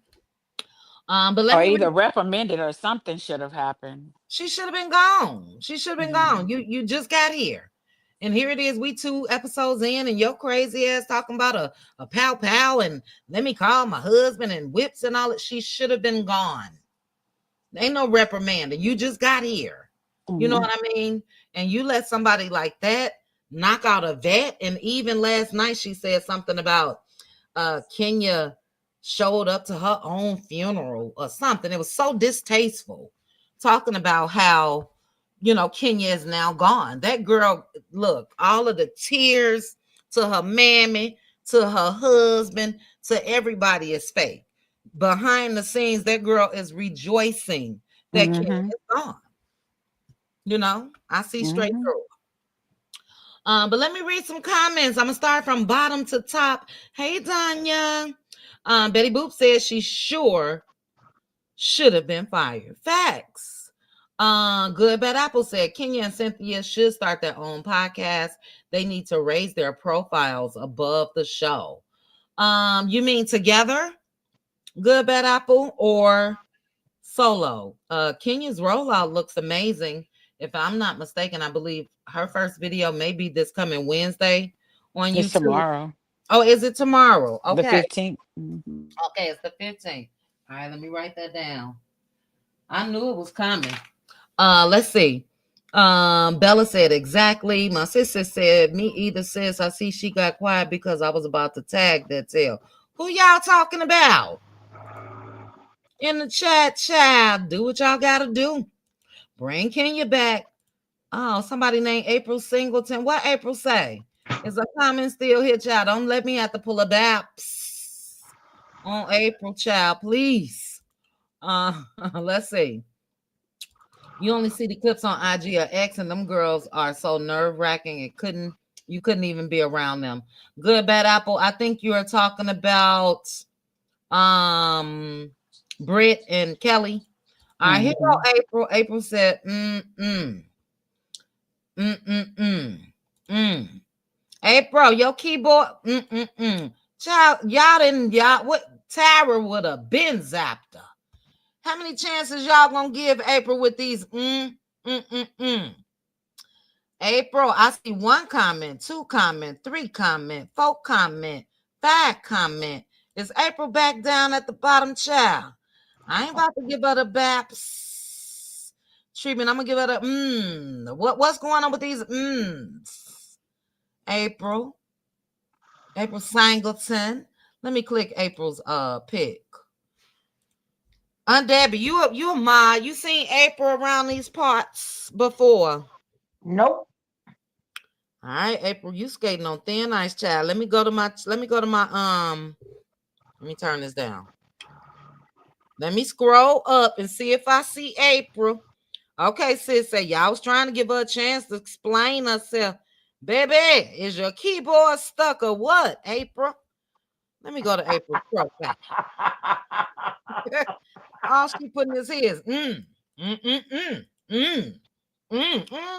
But let Or me either read. reprimanded or something should have happened. She should have been gone. She should have been gone. Mhm. You just got here. And here it is. We 2 episodes in, and your crazy ass talking about a pow pow and let me call my husband and whips and all that. She should have been gone. Ain't no reprimanding. You just got here. You know Mhm. what I mean? And you let somebody like that knock out a vet. And even last night she said something about Kenya showed up to her own funeral or something. It was so distasteful, talking about how, you know, Kenya is now gone. That girl, look, all of the tears to her mammy, to her husband, to everybody is fake. Behind the scenes, that girl is rejoicing that Kenya Mhm. is gone. You know, I see straight Mhm. through. But let me read some comments. I'm gonna start from bottom to top. Hey, Danya. Betty Boop says she sure should have been fired. Facts. Good Bad Apple said Kenya and Cynthia should start their own podcast. They need to raise their profiles above the show. You mean together, Good Bad Apple, or solo? Kenya's rollout looks amazing. If I'm not mistaken, I believe her first video may be this coming Wednesday on It's YouTube. tomorrow, Oh, is it tomorrow? the Okay. 15th. Mhm. Okay, it's the 15th. All right, let me write that down. I knew it was coming. Let's see. Bella said exactly. My sister said, me either, sis. I see she got quiet because I was about to tag that tail. Who y'all talking about? In the chat, child. Do what y'all gotta do. Bring Kenya back. Oh, somebody named April Singleton. What April say? Is a comment still here, child? Don't let me have to pull a baps on April, child, please. Let's see. You only see the clips on IG or X, and them girls are so nerve wracking. You couldn't even be around them. Good Bad Apple. I think you are talking about um Britt and Kelly. All right, here Mhm. go April. April said, mm. Mm. April, your keyboard, Child, y'all what Tara would have been zapped her. How many chances y'all gonna give April with these mm? April, I see 1 comment, 2 comment, 3 comment, 4 comment, 5 comment. Is April back down at the bottom, child? I ain't about to give her the BAPS treatment. I'm gonna give her the What's going on with these April. April Singleton. Let me click April's pic. Aunt Debbie, you a ma. You seen April around these parts before? Nope. All right, April, you skating on thin ice, child. Let me go to my let me turn this down. Let me scroll up and see if I see April. Okay, sis say y'all was trying to give her a chance to explain herself. Baby, is your keyboard stuck or what, April? Let me go to April's profile. All she putting is his.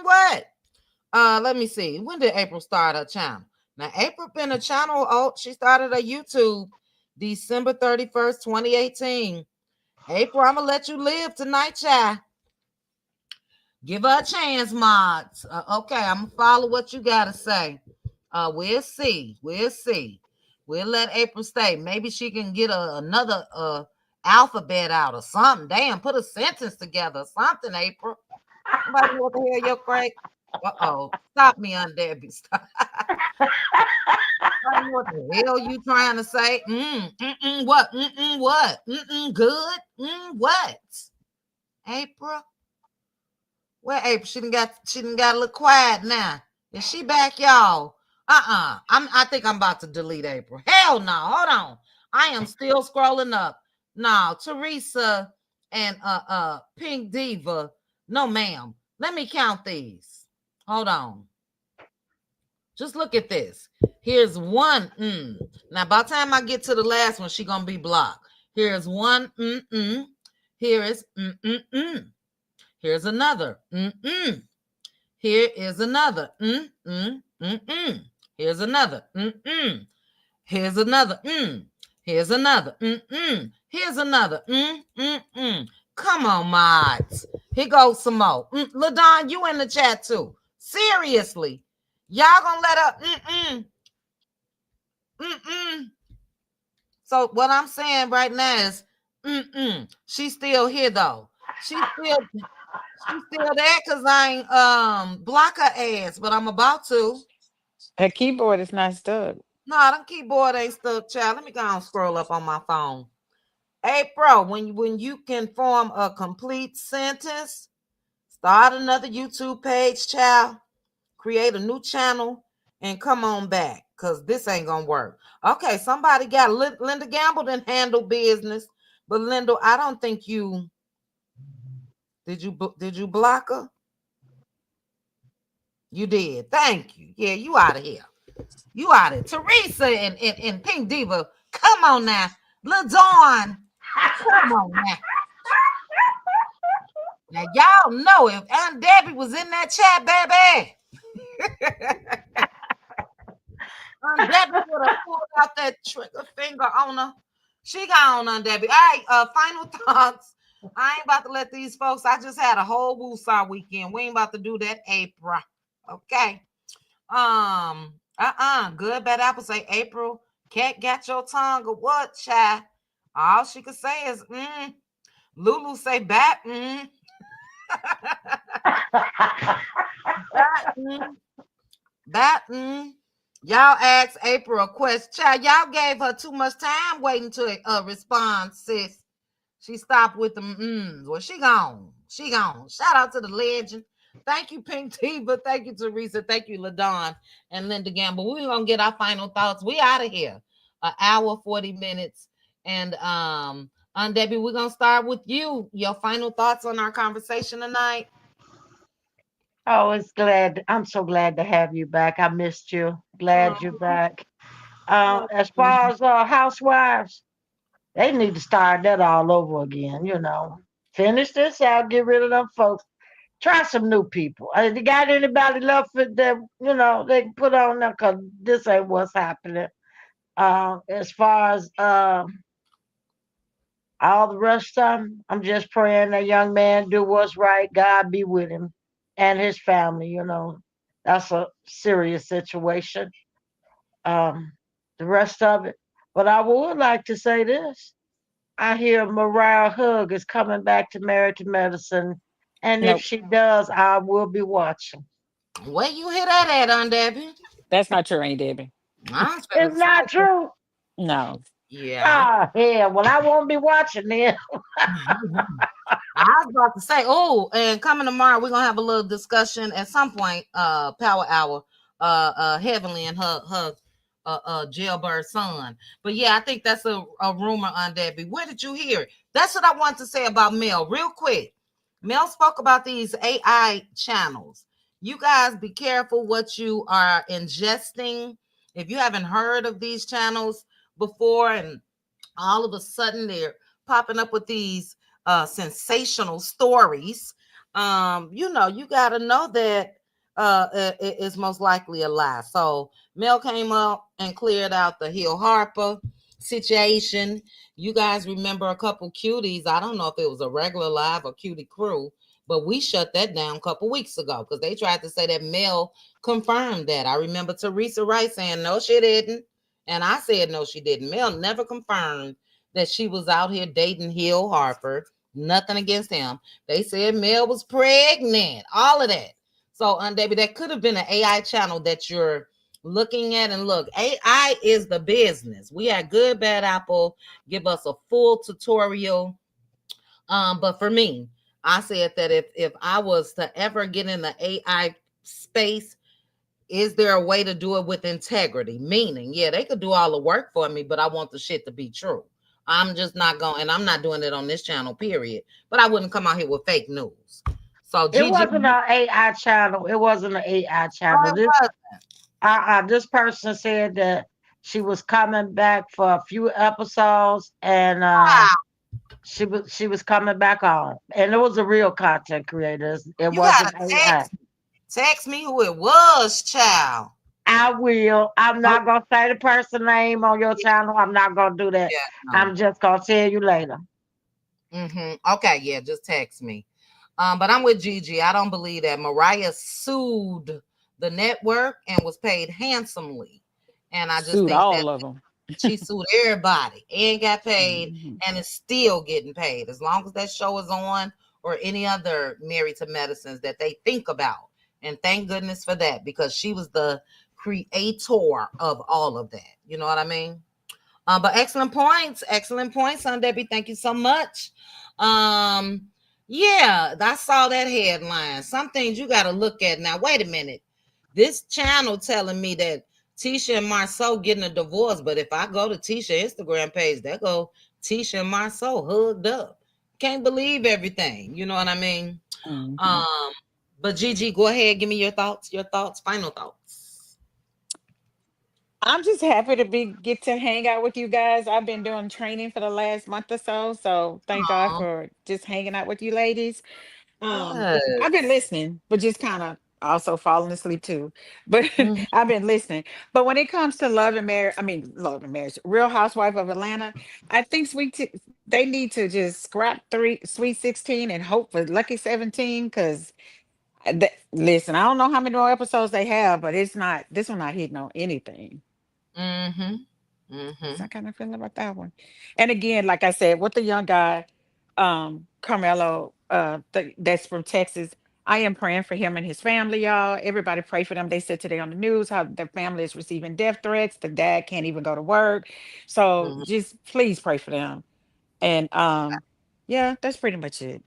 What? Let me see. When did April start her channel? Now, April been a channel. Oh, she started a YouTube December 31st, 2018. April, I'm gonna let you live tonight, child. Give her a chance, mods. Okay, I'm gonna follow what you gotta say. We'll see. We'll see. We'll let April stay. Maybe she can get another alphabet out or something. Damn, put a sentence together. Something, April. Somebody know what the hell you're crazy? Uh-oh. Stop me on Debbie. Stop. What the hell you trying to say? What? What? Good? What? April? Where April? She done got a little quiet now. Is she back, y'all? I think I'm about to delete April. Hell no. Hold on. I am still scrolling up. No, Teresa and Pink Diva. No, ma'am. Let me count these. Hold on. Just look at this. Here's one. Now, by the time I get to the last one, she's gonna be blocked. Here's one. Here is. Here's another. Here is another. Here's another. Here's another. Here's another. Here's another. Come on, mods. Here goes some more. LaDon, you in the chat too. Seriously. Y'all gonna let her So what I'm saying right now is she's still here though. She's still there because I ain't block her ass, but I'm about to. Her keyboard is not stuck. No, the keyboard ain't stuck, child. Let me go and scroll up on my phone. April, when you can form a complete sentence, start another YouTube page, child. Create a new channel and come on back because this ain't gonna work. Okay, somebody got Linda Gamble didn't handle business, but Linda, I don't think you did you block her? You did. Thank you. Yeah, you out of here. You out of Teresa and Pink Diva. Come on now. Lil Dawn. Come on now. Now y'all know if Aunt Debbie was in that chat, baby. Aunt Debbie would have pulled out that trigger finger on her. She gone, Aunt Debbie. All right, final thoughts. I ain't about to let these folks. I just had a whole woosah weekend. We ain't about to do that, April. Okay. Good bad apple say April. Cat got your tongue or what, child? All she could say is Lulu say bat. That Y'all asked April a question. Child, y'all gave her too much time waiting to respond, sis. She stopped with them. Well, she gone. She gone. Shout out to the legend. Thank you, Pink Diva. Thank you, Teresa. Thank you, LaDon and Linda Gamble. We're gonna get our final thoughts. We out of here. An hour, 40 minutes. And Aunt Debbie, we're gonna start with you. Your final thoughts on our conversation tonight. Oh, I'm so glad to have you back. I missed you. Glad you're back. As far as housewives, they need to start that all over again, Finish this out, get rid of them folks. Try some new people. You got anybody left that, they can put on there because this ain't what's happening. As far as all the rest of them, I'm just praying that young man do what's right. God be with him and his family, That's a serious situation. The rest of it. But I would like to say this. I hear Mariah Hug is coming back to Married to Medicine. And Nope. if she does, I will be watching. Where you hear that at, Aunt Debbie? That's not true, Ain't Debbie. It's not true. No. Yeah. Well, I won't be watching then. I was about to say, and coming tomorrow, we're gonna have a little discussion at some point, power hour, Heavenly and her jailbird son. But yeah, I think that's a rumor on Debbie. Where did you hear it? That's what I want to say about Mel, real quick. Mel spoke about these AI channels. You guys be careful what you are ingesting. If you haven't heard of these channels before, and all of a sudden they're popping up with these sensational stories, you got to know that it is most likely a lie. So Mel came up and cleared out the Hill Harper situation. You guys remember a couple cuties. I don't know if it was a regular live or cutie crew, but we shut that down a couple weeks ago because they tried to say that Mel confirmed that. I remember Teresa Wright saying no, she didn't. And I said no, she didn't. Mel never confirmed that she was out here dating Hill Harper. Nothing against him. They said Mel was pregnant. All of that. So, Debbie, that could have been an AI channel that you're looking at. And look, AI is the business. We had Good Bad Apple give us a full tutorial. But for me, I said that if I was to ever get in the AI space, is there a way to do it with integrity? Meaning, yeah, they could do all the work for me, but I want the shit to be true. I'm just not going, and I'm not doing it on this channel, period. But I wouldn't come out here with fake news. So, It Gigi, wasn't an AI channel. It wasn't an AI oh, channel. it was. This person said that she was coming back for a few episodes, and she was coming back on, and it was a real content creator. It You gotta wasn't AI. text me who it was, child. I will. I'm Oh, not gonna say the person name on your yeah, channel. I'm not gonna do that. yeah, no. I'm just gonna tell you later. Okay, yeah, just text me. But I'm with Gigi. I don't believe that Mariah sued the network and was paid handsomely, and I just Suit think that all of them. she sued everybody and got paid Mhm. and is still getting paid as long as that show is on, or any other Married to Medicines that they think about. And thank goodness for that, because she was the creator of all of that. You know what I mean? But excellent points, son Debbie. Thank you so much. Um, yeah, I saw that headline. Some things you got to look at now. Wait a minute, this channel telling me that Tisha and Marceau getting a divorce, but if I go to Tisha Instagram page, there go Tisha and Marceau hugged up. Can't believe everything. You know what I mean? Mhm. Um, but Gigi, go ahead, give me your thoughts. Your thoughts. Final thoughts. I'm just happy to be get to hang out with you guys. I've been doing training for the last month or so, so thank God Aw, for just hanging out with you ladies. I've been yes. listening, but just kind of also falling asleep too. But Mhm. I've been listening. But when it comes to love and marriage, I mean love and marriage, Real Housewife of Atlanta, I think they need to just scrap three Sweet 16 and hope for Lucky 17 because listen, I don't know how many more episodes they have, but it's not this one not hitting on anything. Mhm. So I Mhm. kind of feel about that one. And again, like I said, with the young guy, Carmelo, that's from Texas. I am praying for him and his family, y'all. Everybody pray for them. They said today on the news how their family is receiving death threats. The dad can't even go to work. So Mhm. just please pray for them. And yeah, that's pretty much it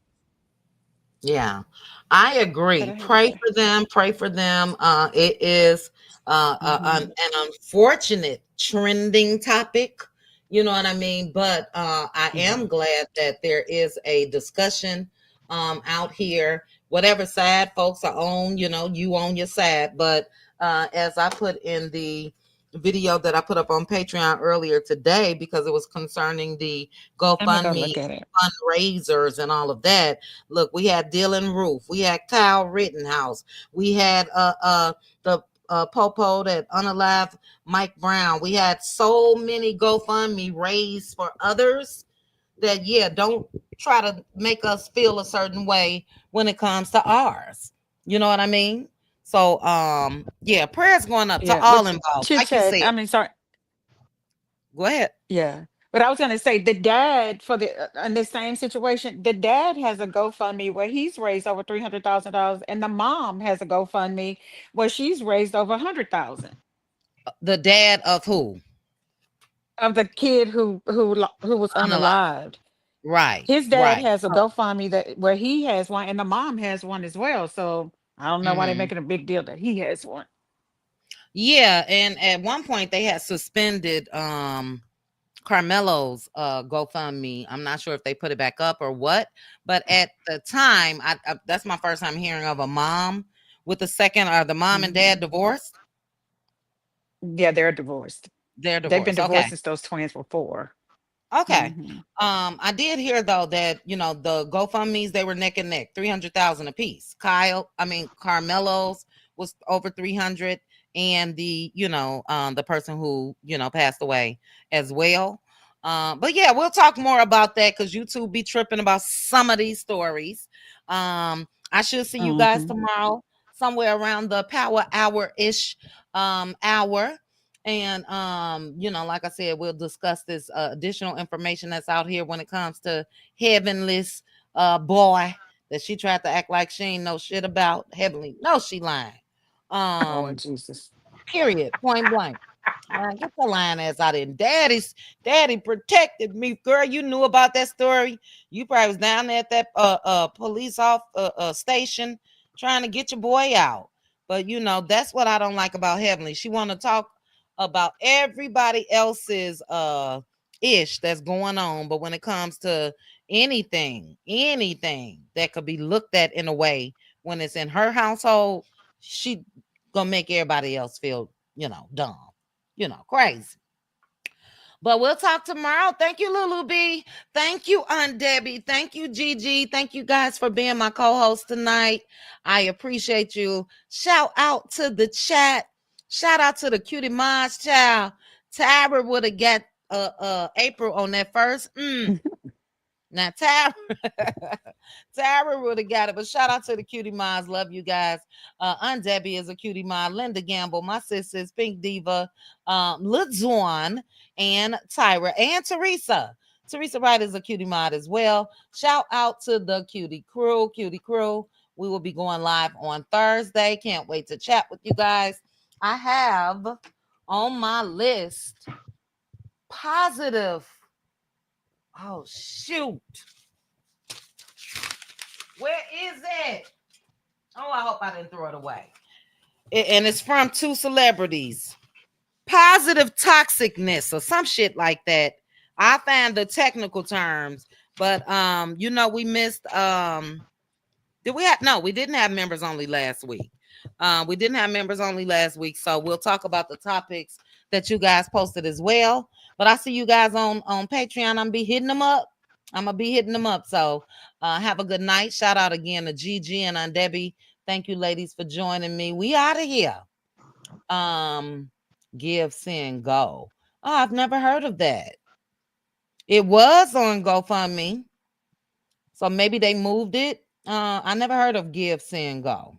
Yeah, I that agree. I had to Pray say. for them. Pray for them. It is Hmm. an unfortunate trending topic. You know what I mean? But I Yeah. am glad that there is a discussion out here. Whatever side folks are on, you on your side. But as I put in the video that I put up on Patreon earlier today, because it was concerning the I'm gonna go GoFundMe look at it. fundraisers and all of that. Look, we had Dylan Roof, we had Kyle Rittenhouse, we had the Popo that unalive Mike Brown. We had so many GoFundMe raised for others that, yeah, don't try to make us feel a certain way when it comes to ours. You know what I mean? So yeah, prayers going up to Yeah, all but involved. chit Like you chat. said, I mean, sorry. go ahead. Yeah. But I was gonna say the dad for the in the same situation, the dad has a GoFundMe where he's raised over $300,000, and the mom has a GoFundMe where she's raised over 100,000 The dad of who? of the kid who was Unalive. unalived. Right, His dad right. has a GoFundMe that where he has one, and the mom has one as well. So I don't know why they're Mhm. making a big deal that he has one. Yeah, and at one point they had suspended Carmelo's GoFundMe. I'm not sure if they put it back up or what, but at the time, that's my first time hearing of a mom with the second, or the mom and dad divorced. Yeah, they're divorced. They're They've been divorced. divorced Okay. since those twins were 4. Okay. Hmm. I did hear though that the GoFundMe's, they were neck and neck, 300,000 a piece. Carmelo's was over 300, and the person who passed away as well. But yeah, we'll talk more about that because YouTube be tripping about some of these stories. I should see you guys Hmm. tomorrow, somewhere around the power hour ish hour. And like I said, we'll discuss this additional information that's out here when it comes to Heavenly's boy that she tried to act like she ain't know shit about. Heavenly, no, she lying. Lord Um, Jesus. Period. Point blank. Get the lying ass out of here. Daddy protected me, girl. You knew about that story. You probably was down there at that police station trying to get your boy out. But that's what I don't like about Heavenly. She want to talk about everybody else's ish that's going on, but when it comes to anything that could be looked at in a way when it's in her household, she gonna make everybody else feel dumb, crazy. But we'll talk tomorrow. Thank you, Lulu B. Thank you, Aunt Debbie. Thank you, Gigi. Thank you guys for being my co-host tonight. I appreciate you. Shout out to the chat. Shout out to the cutie Maj child. Tyra would have got April on that first. Now Tyra would have got it, but shout out to the cutie moms. Love you guys. Aunt Debbie is a cutie mom. Linda Gamble, my sisters, Pink Diva, Lizwan, and Tyra, and Teresa. Teresa Wright is a cutie mod as well. Shout out to the cutie crew. We will be going live on Thursday. Can't wait to chat with you guys. I have on my list positive. Oh, shoot. Where is it? Oh, I hope I didn't throw it away. And it's from 2 celebrities. Positive toxicness or some shit like that. I found the technical terms, but we missed we didn't have members only last week. So we'll talk about the topics that you guys posted as well. But I see you guys on Patreon. I'm gonna be hitting them up. So have a good night. Shout out again to Gigi and Aunt Debbie. Thank you, ladies, for joining me. We out of here. Give, Send, Go. Oh, I've never heard of that. It was on GoFundMe, so maybe they moved it. I never heard of Give, Send, Go.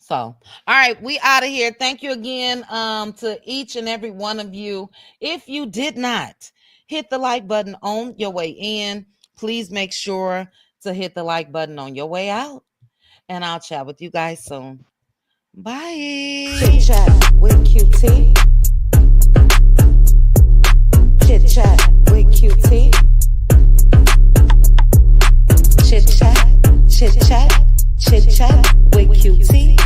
So, all right, we out of here. Thank you again to each and every one of you. If you did not hit the like button on your way in, please make sure to hit the like button on your way out. And I'll chat with you guys soon. Bye. Chit chat with QT. Chit chat with QT. Chit chat with QT.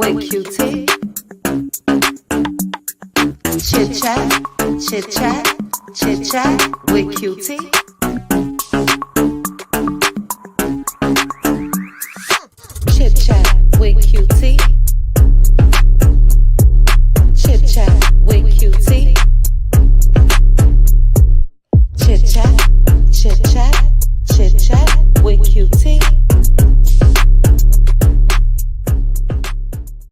With QT. Chit chat with QT. Chit chat with QT.